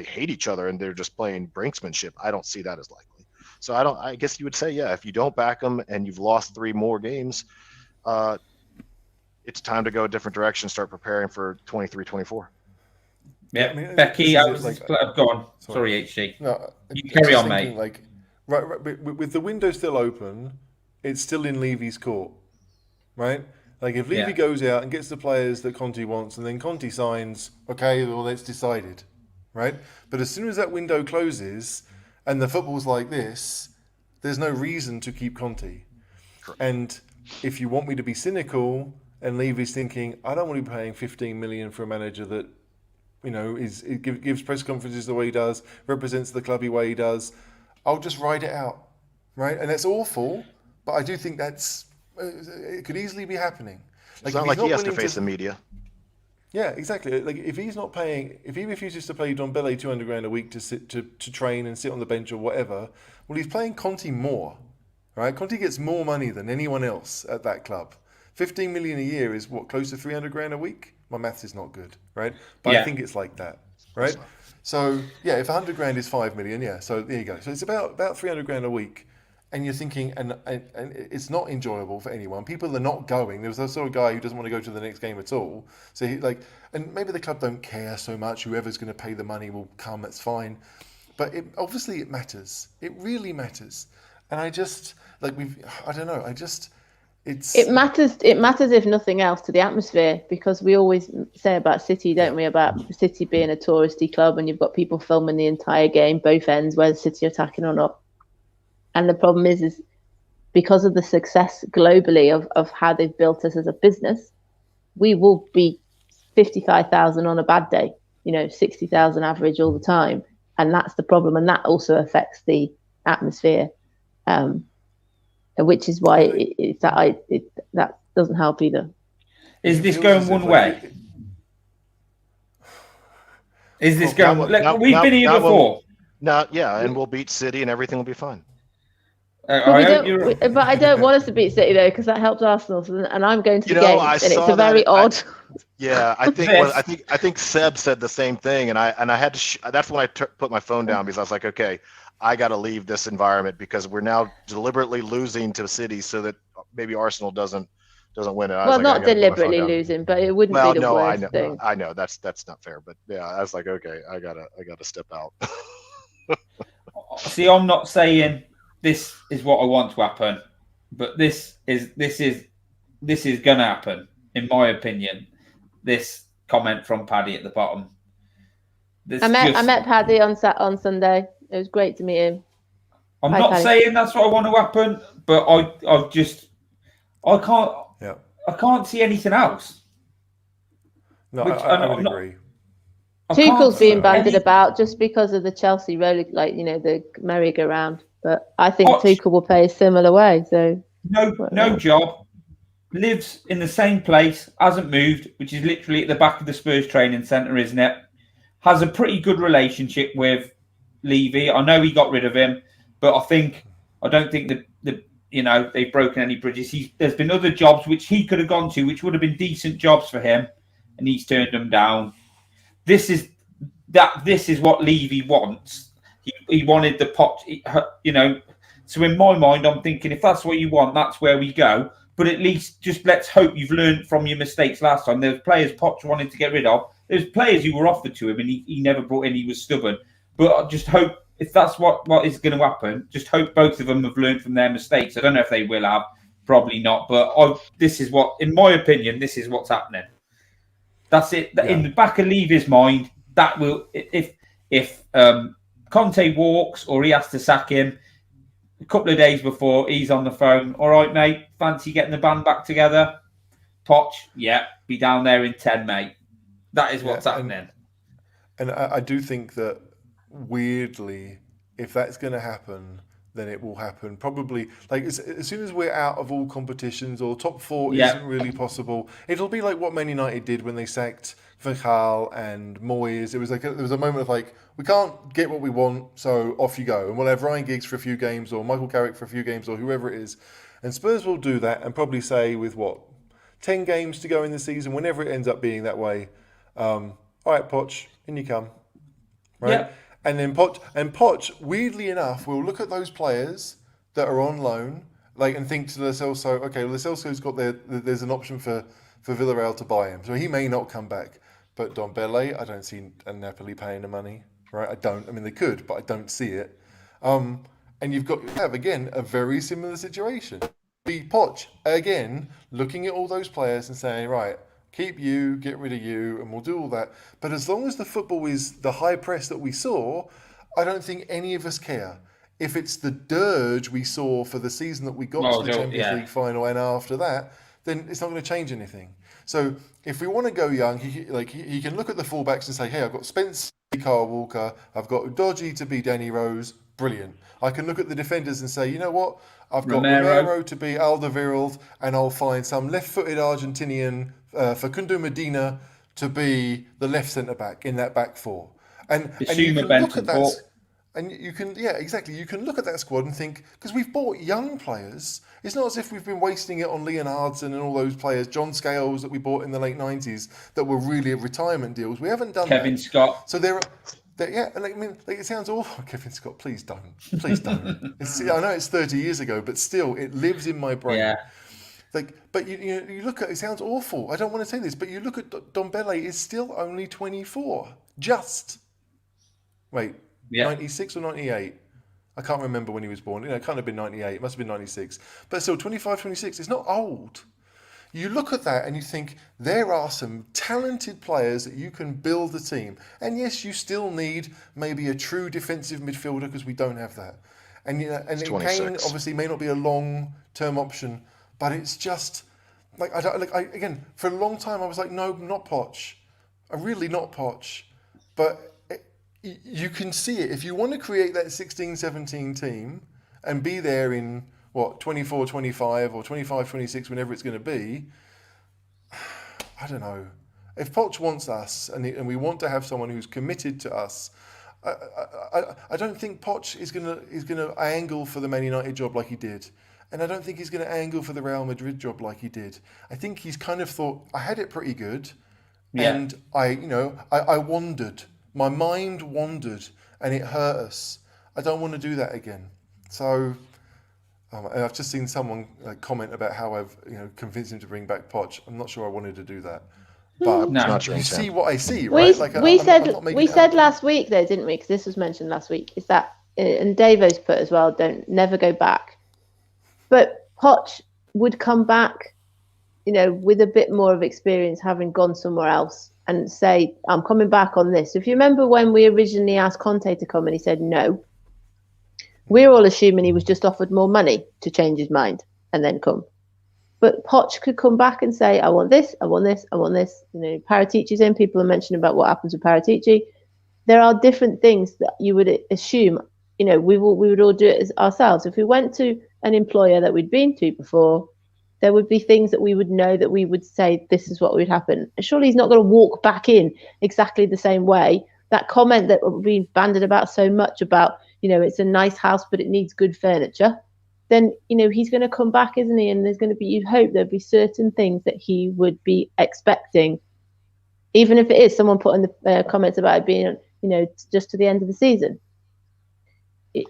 hate each other and they're just playing brinksmanship, I don't see that as likely. So I guess you would say, if you don't back him and you've lost 3 more games, it's time to go a different direction, start preparing for 23-24. Yeah, I mean, Becky, I was go on. Sorry, HG. No, you carry on, mate. Right, with the window still open, it's still in Levy's court, right? Like if Levy goes out and gets the players that Conte wants, and then Conte signs, okay, well, it's decided, right? But as soon as that window closes and the football's like this, there's no reason to keep Conte. Correct. And if you want me to be cynical, and Levy's thinking, I don't want to be paying 15 million for a manager that, gives press conferences the way he does, represents the club the way he does, I'll just ride it out, right? And that's awful, but I do think it could easily be happening. It's not like he has to face the media. Yeah, exactly. Like if he refuses to pay Don Bele 200 grand a week to train and sit on the bench or whatever, well, he's paying Conte more. Right, Conte gets more money than anyone else at that club. 15 million a year is close to 300 grand a week? My maths is not good, right? But I think it's like that, right? So, if 100 grand is 5 million, so there you go. So it's about 300 grand a week. And you're thinking, and it's not enjoyable for anyone. People are not going. There's a sort of guy who doesn't want to go to the next game at all. So and maybe the club don't care so much. Whoever's going to pay the money will come, that's fine. But obviously it matters. It really matters. And I just it matters. It matters if nothing else to the atmosphere, because we always say about City, don't we, about City being a touristy club, and you've got people filming the entire game, both ends, whether City are attacking or not. And the problem is because of the success globally of how they've built us as a business, we will be 55,000 on a bad day, 60,000 average all the time, and that's the problem, and that also affects the atmosphere. Which is why that doesn't help either. Is this going one way? Is this going? We've been here before. And we'll beat City, and everything will be fine. But I don't want us to beat City though, because that helps Arsenal, and I'm going to the game, and it's a very odd. I think Seb said the same thing, and I had to. That's when I put my phone down, because I was like, okay, I got to leave this environment, because we're now deliberately losing to City so that maybe Arsenal doesn't win it. Not deliberately losing, but it wouldn't be the worst thing. I know that's not fair, but I was like, okay, I gotta step out. See, I'm not saying this is what I want to happen, but this is going to happen, in my opinion. This comment from Paddy at the bottom. I met Paddy on Sunday. It was great to meet him. I'm not saying that's what I want to happen, but I can't see anything else. No, I would agree. Tuchel's being bandied about just because of the Chelsea roller, the merry-go-round. But I think Tuchel will play a similar way. So no job, lives in the same place, hasn't moved, which is literally at the back of the Spurs training centre, isn't it? Has a pretty good relationship with Levy. I know he got rid of him, but I don't think that they've broken any bridges. There's been other jobs which he could have gone to, which would have been decent jobs for him, and he's turned them down. This is what Levy wants. He wanted the pot, So in my mind, I'm thinking, if that's what you want, that's where we go. But at least just let's hope you've learned from your mistakes last time. There's players Poch wanted to get rid of. There's players who were offered to him and he never brought in. He was stubborn. But I just hope, if that's what is going to happen, just hope both of them have learned from their mistakes. I don't know if they will have. probably not. But this is what, in my opinion, this is what's happening. That's it. Yeah. In the back of Levy's mind, that will, if Conte walks or he has to sack him a couple of days before, he's on the phone. All right, mate, fancy getting the band back together? Poch, yeah, be down there in 10, mate. That is what's happening. And I do think that, weirdly, if that's going to happen, then it will happen probably like as soon as we're out of all competitions or top four isn't really possible. It'll be like what Man United did when they sacked Van Gaal and Moyes. It was like there was a moment of like, we can't get what we want, so off you go, and we'll have Ryan Giggs for a few games or Michael Carrick for a few games or whoever it is. And Spurs will do that and probably say, with 10 games to go in the season, whenever it ends up being that way, all right, Poch, in you come, right? Yeah. And then Poch, weirdly enough, will look at those players that are on loan, and think to Lo Celso, okay, Lo Celso's got there's an option for Villarreal to buy him, so he may not come back. But Dombele, I don't see Napoli paying the money, right? I don't. I mean, they could, but I don't see it. And you have again a very similar situation. Be Poch again looking at all those players and saying, right, keep you, get rid of you, and we'll do all that. But as long as the football is the high press that we saw, I don't think any of us care. If it's the dirge we saw for the season that we got to the Champions League final and after that, then it's not going to change anything. So if we want to go young, he can look at the fullbacks and say, hey, I've got Spence to be Kyle Walker, I've got Udogie to be Danny Rose, brilliant. I can look at the defenders and say, you know what, I've got Romero to be Alderweireld, and I'll find some left-footed Argentinian Facundo Medina to be the left centre-back in that back four. And you can look at that, and you can, exactly. You can look at that squad and think, because we've bought young players, it's not as if we've been wasting it on Leonardson and all those players, John Scales that we bought in the late 90s that were really retirement deals. We haven't done Kevin Scott. So it sounds awful. Kevin Scott, please don't. I know it's 30 years ago, but still, it lives in my brain. Yeah. But you look at it, sounds awful. I don't want to say this, but you look at Dombele is still only 24. Just. Wait, 96 or 98? I can't remember when he was born. It can't have been 98. It must have been 96. But still, 25, 26. It's not old. You look at that and you think there are some talented players that you can build a team. And yes, you still need maybe a true defensive midfielder because we don't have that. And Kane obviously may not be a long-term option, but it's just again, for a long time I was like, no, not Poch. Really not Poch. But you can see it. If you want to create that 16-17 team and be there in 24, 25 or 25, 26, whenever it's going to be, I don't know. If Poch wants us and we want to have someone who's committed to us, I don't think Poch is going to angle for the Man United job like he did. And I don't think he's going to angle for the Real Madrid job like he did. I think he's kind of thought, I had it pretty good. Yeah. And I wandered. My mind wandered and it hurt us. I don't want to do that again. So I've just seen someone comment about how I've convinced him to bring back Poch. I'm not sure I wanted to do that. But you see what I see, right? We said last week, though, didn't we? Because this was mentioned last week. Is that, and Davo's put as well, never go back. But Poch would come back, with a bit more of experience, having gone somewhere else, and say, I'm coming back on this. If you remember when we originally asked Conte to come and he said no, we're all assuming he was just offered more money to change his mind and then come. But Poch could come back and say, I want this, I want this, I want this. Paratici's in. People are mentioning about what happens with Paratici. There are different things that you would assume, we would all do it as ourselves. If we went to an employer that we'd been to before, there would be things that we would know that we would say, this is what would happen. Surely he's not going to walk back in exactly the same way. That comment that we've bandied about so much about, it's a nice house, but it needs good furniture. Then, he's going to come back, isn't he? And there's going to be, you'd hope there'd be certain things that he would be expecting. Even if it is someone put in the comments about it being, just to the end of the season.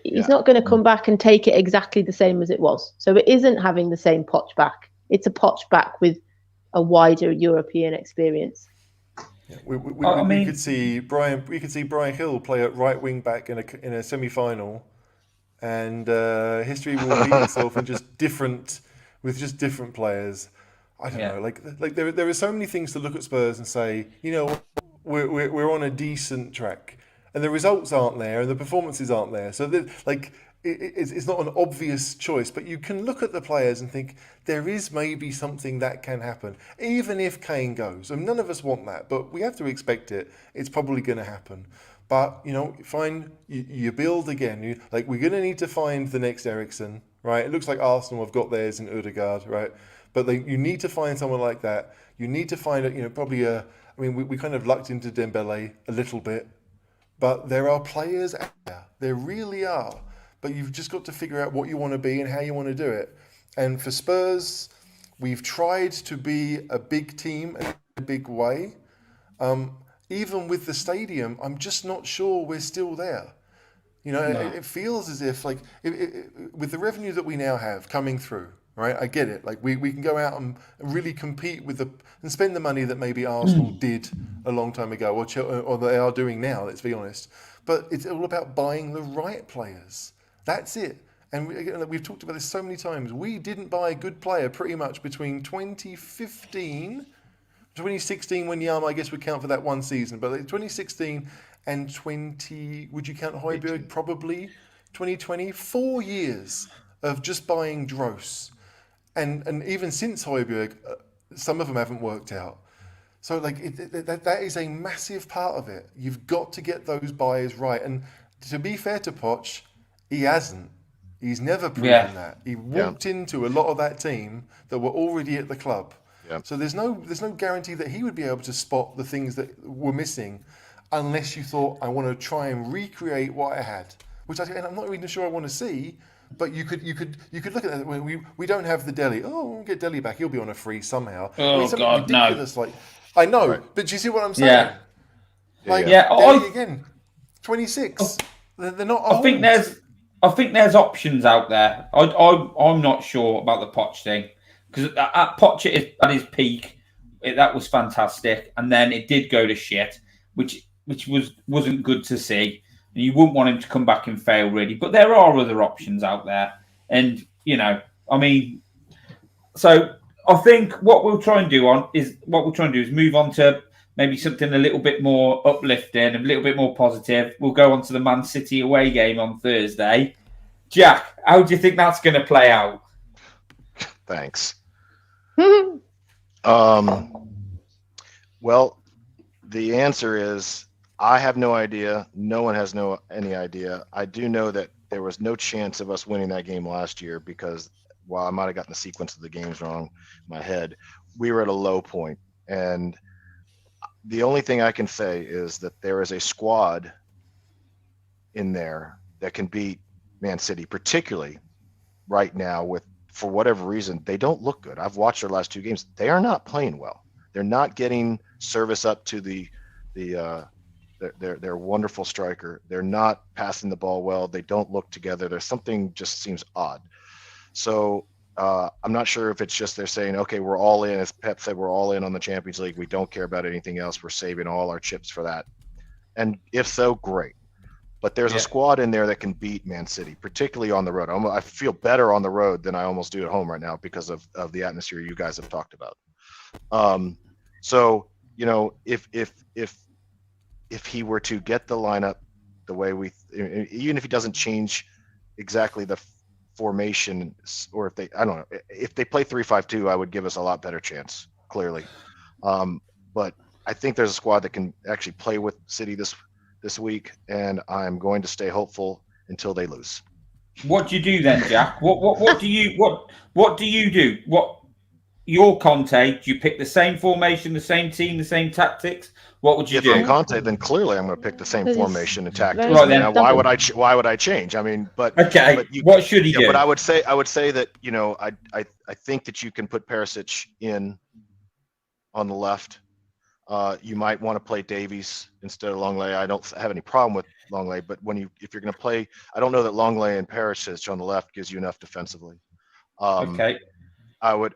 He's not going to come back and take it exactly the same as it was. So it isn't having the same Poch back. It's a Poch back with a wider European experience. Yeah, we could see Brian. We could see Brian Hill play at right wing back in a semi-final, and history will repeat itself in just different with just different players. I don't know. Like there are so many things to look at Spurs and say, you know, we're on a decent track, and the results aren't there, and the performances aren't there. So it's not an obvious choice, but you can look at the players and think there is maybe something that can happen, even if Kane goes. And none of us want that, but we have to expect it. It's probably going to happen. But, you know, you build again. We're going to need to find the next Eriksen, right? It looks like Arsenal have got theirs in Ødegaard, right? But you need to find someone like that. You need to find, probably we kind of lucked into Dembele a little bit. But there are players out there. There really are. But you've just got to figure out what you want to be and how you want to do it. And for Spurs, we've tried to be a big team in a big way. Even with the stadium, I'm just not sure we're still there. You know, it feels as if, with the revenue that we now have coming through, right? I get it. Like, we can go out and really compete and spend the money that maybe Arsenal did a long time ago, or they are doing now, let's be honest. But it's all about buying the right players. That's it. And we've talked about this so many times. We didn't buy a good player pretty much between 2016 when Yama, I guess, would count for that one season, but 2016 and would you count Højbjerg? Probably 2020, 4 years of just buying dross. And even since Højbjerg, some of them haven't worked out. So that is a massive part of it. You've got to get those buyers right. And to be fair to Poch, he hasn't. He's never proven that. He walked into a lot of that team that were already at the club. Yeah. So there's no guarantee that he would be able to spot the things that were missing, unless you thought, I want to try and recreate what I had, which I'm not even sure I want to see. But you could look at that. We don't have the Dele. Oh, we'll get Dele back. He'll be on a free somehow. God, ridiculous. no. I know, right. But do you see what I'm saying? Yeah. Dele again, 26. They're not old. I think there's options out there. I'm not sure about the Poch thing, because at Poch at his peak, that was fantastic, and then it did go to shit, which wasn't good to see. And you wouldn't want him to come back and fail, really. But there are other options out there, and so I think what we'll try and do is move on to maybe something a little bit more uplifting, a little bit more positive. We'll go on to the Man City away game on Thursday. Jack, how do you think that's going to play out? Thanks. Well, the answer is I have no idea. No one has any idea. I do know that there was no chance of us winning that game last year because, while I might have gotten the sequence of the games wrong in my head, we were at a low point. And the only thing I can say is that there is a squad in there that can beat Man City, particularly right now for whatever reason, they don't look good. I've watched their last two games. They are not playing well. They're not getting service up to their wonderful striker. They're not passing the ball well. They don't look together. There's something just seems odd. So I'm not sure if it's just they're saying, okay, we're all in. As Pep said, we're all in on the Champions League. We don't care about anything else. We're saving all our chips for that. And if so, great. But there's a squad in there that can beat Man City, particularly on the road. I feel better on the road than I almost do at home right now because of the atmosphere you guys have talked about. So, if he were to get the lineup the way even if he doesn't change exactly the formation, or if they play 3-5-2, I would give us a lot better chance, clearly. But I think there's a squad that can actually play with City this week, and I'm going to stay hopeful until they lose. What do you do then, Jack? What do you do? You're Conte. Do you pick the same formation, the same team, the same tactics? What would you do? If I'm Conte, then clearly I'm going to pick the same formation and tactics. Right, then. Why would I change? I mean, but okay. But what should he do? But I would say that I think that you can put Perisic in on the left. You might want to play Davies instead of Longley. I don't have any problem with Longley, but if you're going to play, I don't know that Longley and Perisic on the left gives you enough defensively. Okay. I would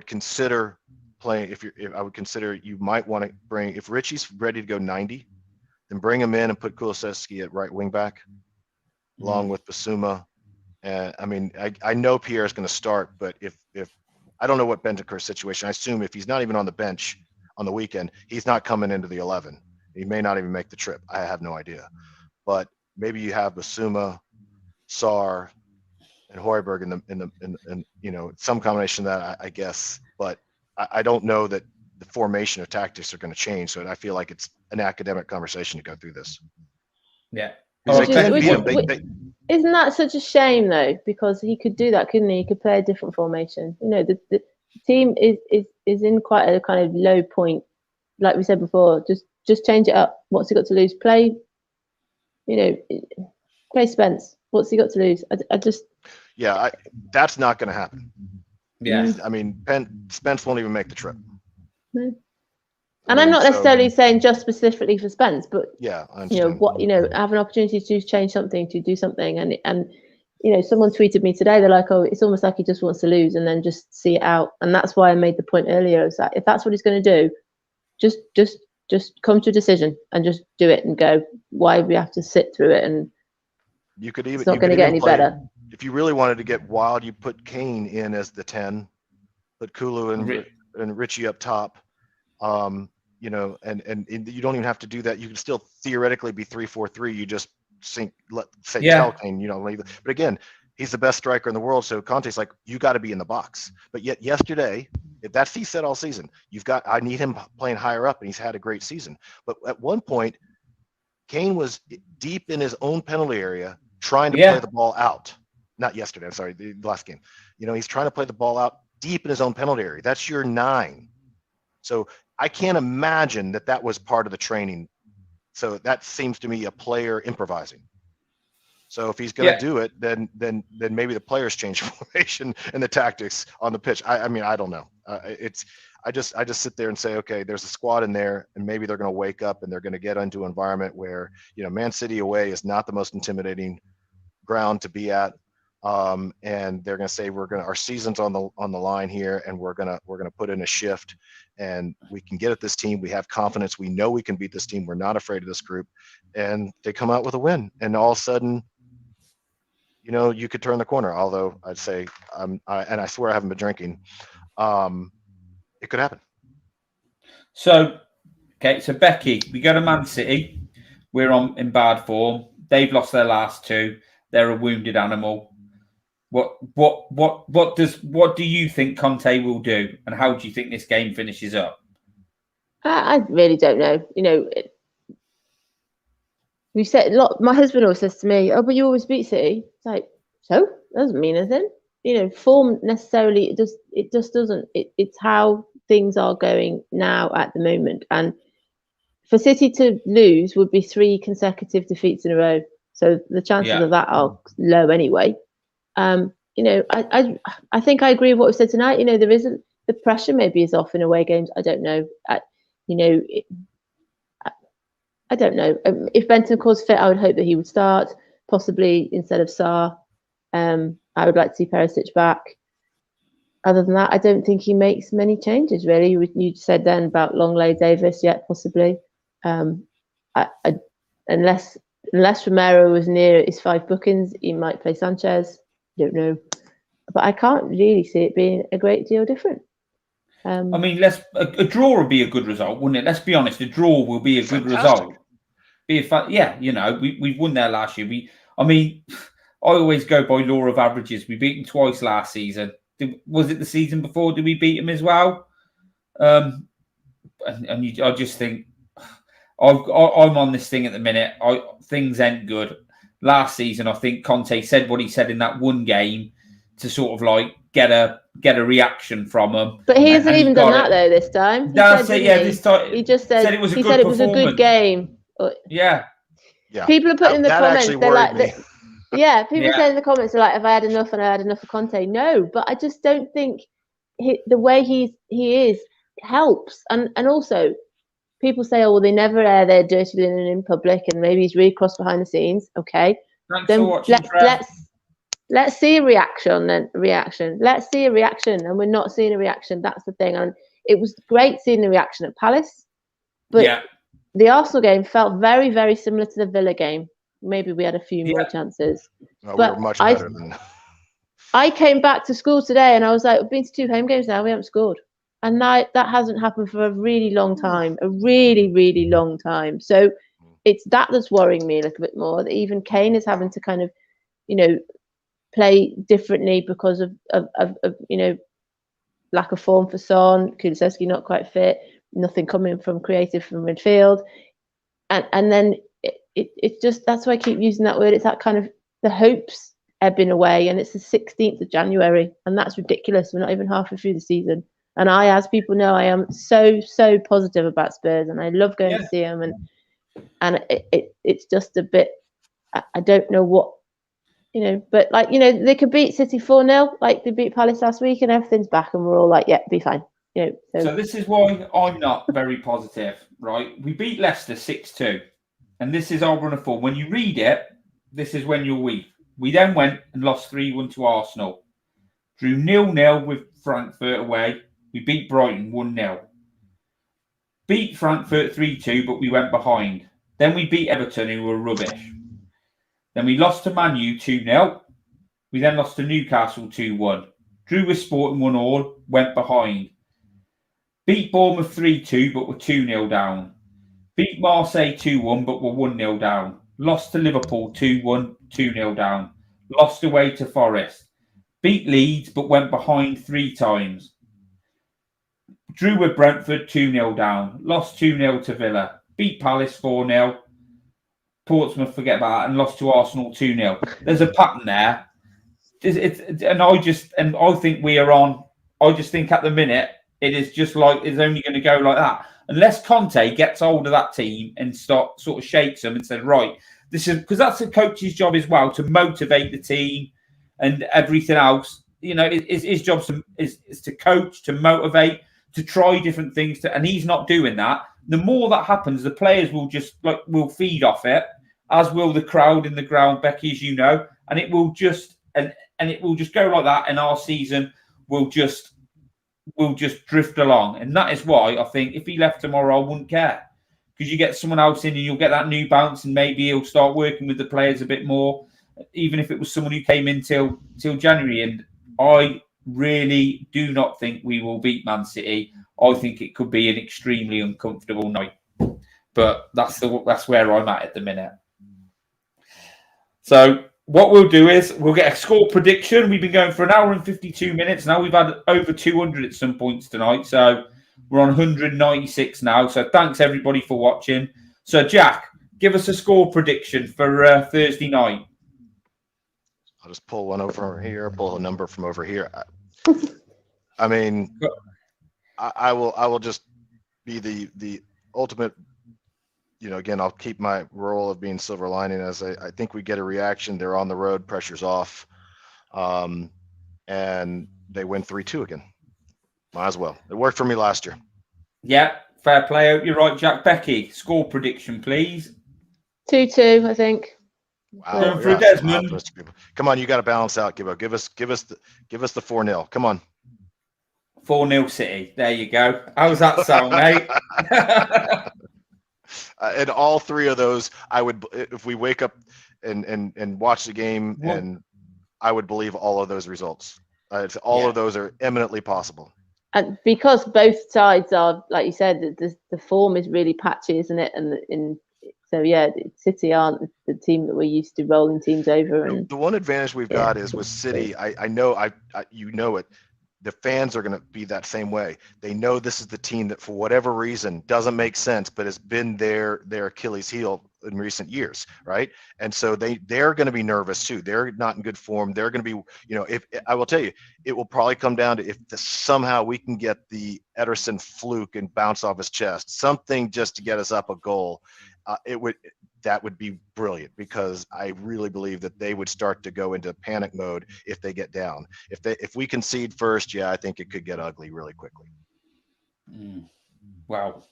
consider playing you might want to bring, if Richie's ready to go 90, then bring him in and put Kulusevski at right wing back, along with Basuma I mean, I know Pierre is going to start, but if I don't know what Bentancur's situation, I assume if he's not even on the bench on the weekend, he's not coming into the 11. He may not even make the trip. I have no idea. But maybe you have Basuma, Sarr, and Højbjerg in you know, some combination of that, I guess. But I don't know that the formation of tactics are going to change. So I feel like it's an academic conversation to go through this. Yeah. Isn't that such a shame though? Because he could do that, couldn't he? He could play a different formation. You know, the team is in quite a kind of low point. Like we said before, just change it up. What's he got to lose? Play Spence. What's he got to lose? That's not going to happen. Yeah. I mean, Spence won't even make the trip. No. And I'm not necessarily saying just specifically for Spence, but yeah, I understand. Have an opportunity to change something, to do something, and someone tweeted me today. They're like, "Oh, it's almost like he just wants to lose and then just see it out." And that's why I made the point earlier: is that if that's what he's going to do, just come to a decision and just do it and go. Why we have to sit through it? And it's not going to get any better. If you really wanted to get wild, you put Kane in as the 10, put Kulu and Richie up top. And you don't even have to do that. You can still theoretically be 3-4-3. You just tell Kane, leave it. But again, he's the best striker in the world. So Conte's like, you got to be in the box. But yet yesterday, if that's he said all season, I need him playing higher up, and he's had a great season. But at one point, Kane was deep in his own penalty area trying to play the ball out. Not yesterday. I'm sorry, the last game. He's trying to play the ball out deep in his own penalty area. That's your 9. So I can't imagine that was part of the training. So that seems to me a player improvising. So if he's going to do it, then maybe the players change formation and the tactics on the pitch. I mean, I don't know. I just sit there and say, okay, there's a squad in there, and maybe they're going to wake up and they're going to get into an environment where Man City away is not the most intimidating ground to be at. And they're going to say our season's on the line here, and we're going to put in a shift, and we can get at this team. We have confidence. We know we can beat this team. We're not afraid of this group, and they come out with a win. And all of a sudden, you could turn the corner. Although I'd say, and I swear I haven't been drinking. It could happen. So Becky, we go to Man City. We're in bad form. They've lost their last 2. They're a wounded animal. What do you think Conte will do, and how do you think this game finishes up? I really don't know. We said a lot. My husband always says to me, "Oh, but you always beat City." It's like, so that doesn't mean anything. Form necessarily. It just doesn't. It's how things are going now at the moment, and for City to lose would be 3 consecutive defeats in a row. So the chances of that are low anyway. I think I agree with what we said tonight. There isn't the pressure. Maybe is off in away games. I don't know. I don't know. If Bentancur's fit, I would hope that he would start, possibly instead of Sarr. I would like to see Perisic back. Other than that, I don't think he makes many changes, really. You said then about Longley, Davis, possibly. Unless Romero was near his 5 bookings, he might play Sanchez. Don't know. But I can't really see it being a great deal different. I mean, a draw would be a good result, wouldn't it? Let's be honest, a draw will be a good result. We've won there last year. I always go by law of averages. We beat them twice last season. Was it the season before? Did we beat them as well? I just think I'm on this thing at the minute. Things ain't good. Last season, I think Conte said what he said in that one game to sort of like get a reaction from him. But he hasn't even done that though this time. This time he just said it was a good game. Yeah. People are putting in the comments. They're like, people say in the comments, they're like, "Have I had enough?" And I had enough of Conte. No, but I just don't think the way he is helps. And also, people say, "Oh, well, they never air their dirty linen in public," and maybe he's really cross behind the scenes. Okay, then let's see a reaction. Let's see a reaction, and we're not seeing a reaction. That's the thing. And it was great seeing the reaction at Palace, but the Arsenal game felt very, very similar to the Villa game. Maybe we had a few more chances. No, but we were much better than. I came back to school today and I was like, we've been to 2 home games now, we haven't scored. And that hasn't happened for a really long time, a really, really long time. So it's that's worrying me a little bit more, that even Kane is having to kind of, play differently because of lack of form for Son, Kulusevski not quite fit, nothing coming from creative from midfield. And then it's just, that's why I keep using that word. It's that kind of the hopes ebbing away, and it's the 16th of January, and that's ridiculous. We're not even halfway through the season. And I, as people know, I am so positive about Spurs, and I love going to see them. And it's just a bit, I don't know what, but they could beat City 4-0, like they beat Palace last week, and everything's back, and we're all like, yeah, be fine. So this is why I'm not very positive, right? We beat Leicester 6-2, and this is our run of form. When you read it, this is when you're weak. We then went and lost 3-1 to Arsenal. Drew 0-0 with Frankfurt away. We beat Brighton 1-0. Beat Frankfurt 3-2, but we went behind. Then we beat Everton, who were rubbish. Then we lost to Man U 2-0. We then lost to Newcastle 2-1. Drew with Sporting 1-1, went behind. Beat Bournemouth 3-2, but were 2-0 down. Beat Marseille 2-1, but were 1-0 down. Lost to Liverpool 2-1, 2-0 down. Lost away to Forest. Beat Leeds, but went behind 3 times. Drew with Brentford 2-0 down. Lost 2-0 to Villa. Beat Palace 4-0. Portsmouth, forget about that, and lost to Arsenal 2-0. There's a pattern there. I think we are on. I just think at the minute it is just like it's only going to go like that. Unless Conte gets hold of that team and sort of shakes them and says, right, this is, because that's the coach's job as well, to motivate the team and everything else. His job is to coach, to motivate, to try different things. And he's not doing that. The more that happens, the players will just will feed off it, as will the crowd in the ground, Becky, as you know, and it will just and it will just go like that. And our season will just drift along. And that is why I think if he left tomorrow, I wouldn't care, because you get someone else in and you'll get that new bounce, and maybe he'll start working with the players a bit more, even if it was someone who came in till January. And I really do not think we will beat Man City. I think it could be an extremely uncomfortable night, but that's where I'm at the minute. So what we'll do is we'll get a score prediction. We've been going for 1 hour and 52 minutes now. We've had over 200 at some points tonight, so we're on 196 now. So thanks everybody for watching. So Jack, give us a score prediction for Thursday night. I'll just pull one over here, pull a number from over here. I mean, I will just be the ultimate, again, I'll keep my role of being silver lining, as I think we get a reaction. They're on the road, pressure's off, and they win 3-2 again. Might as well. It worked for me last year. Yeah, fair play. You're right, Jack. Becky, score prediction, please. 2-2, I think. Wow, going for Desmond. Come on, you got to balance out, Gibbo. Give us the 4-0. Come on. 4-0 City. There you go. How's that sound, mate? And all 3 of those, I would, if we wake up and watch the game, and I would believe all of those results. All of those are eminently possible. And because both sides are, like you said, the form is really patchy, isn't it? And so yeah, City aren't the team that we're used to rolling teams over. And the one advantage we've got is with City. I know you know it. The fans are going to be that same way. They know this is the team that, for whatever reason, doesn't make sense, but has been their Achilles heel in recent years, right? And so they're going to be nervous too. They're not in good form. They're going to be, if I will tell you, it will probably come down to if somehow we can get the Ederson fluke and bounce off his chest, something just to get us up a goal. That would be brilliant, because I really believe that they would start to go into panic mode if they get down. If we concede first, I think it could get ugly really quickly. Wow.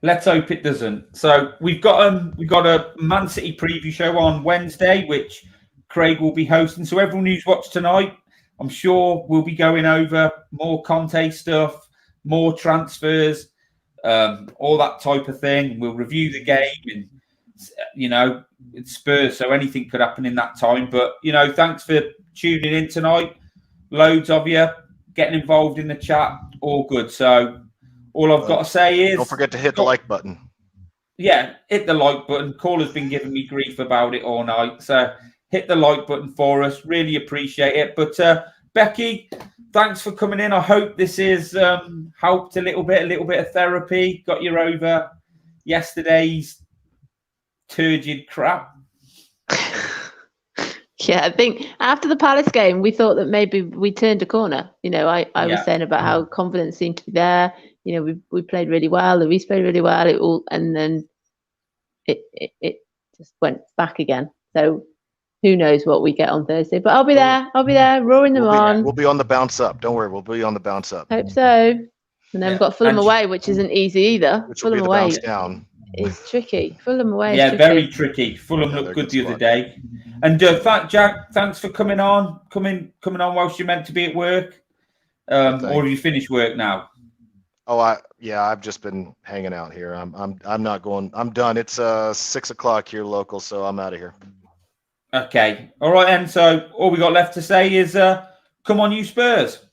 Let's hope it doesn't. So we've got a Man City preview show on Wednesday, which Craig will be hosting. So everyone who's watched tonight, I'm sure we'll be going over more Conte stuff, more transfers, all that type of thing. We'll review the game, and You know, it's Spurs, so anything could happen in that time. But, you know, thanks for tuning in tonight. Loads of you getting involved in the chat. All good. So all I've got to say is... Don't forget to hit the like button. Yeah, hit the like button. Caller's been giving me grief about it all night. So hit the like button for us. Really appreciate it. But Becky, thanks for coming in. I hope this is helped a little bit of therapy. Got you over yesterday's turgid crap. Yeah, I think after the Palace game, we thought that maybe we turned a corner. You know, I was saying about how confidence seemed to be there. You know, we played really well. Luis played really well. And then it just went back again. So who knows what we get on Thursday? But I'll be there. Roaring them on. We'll be on the bounce up. Don't worry, we'll be on the bounce up. Hope so. And then we've got Fulham away, which isn't easy either. Which Fulham will be the away bounce down. is tricky. Fulham away. Yeah, is tricky. very tricky. Fulham looked good the other day. And Jack, thanks for coming on. Coming on whilst you're meant to be at work. Or have you finished work now? Oh, I've just been hanging out here. I'm not going. I'm done. It's 6 o'clock here local, so I'm out of here. Okay. All right, and so all we got left to say is come on, you Spurs.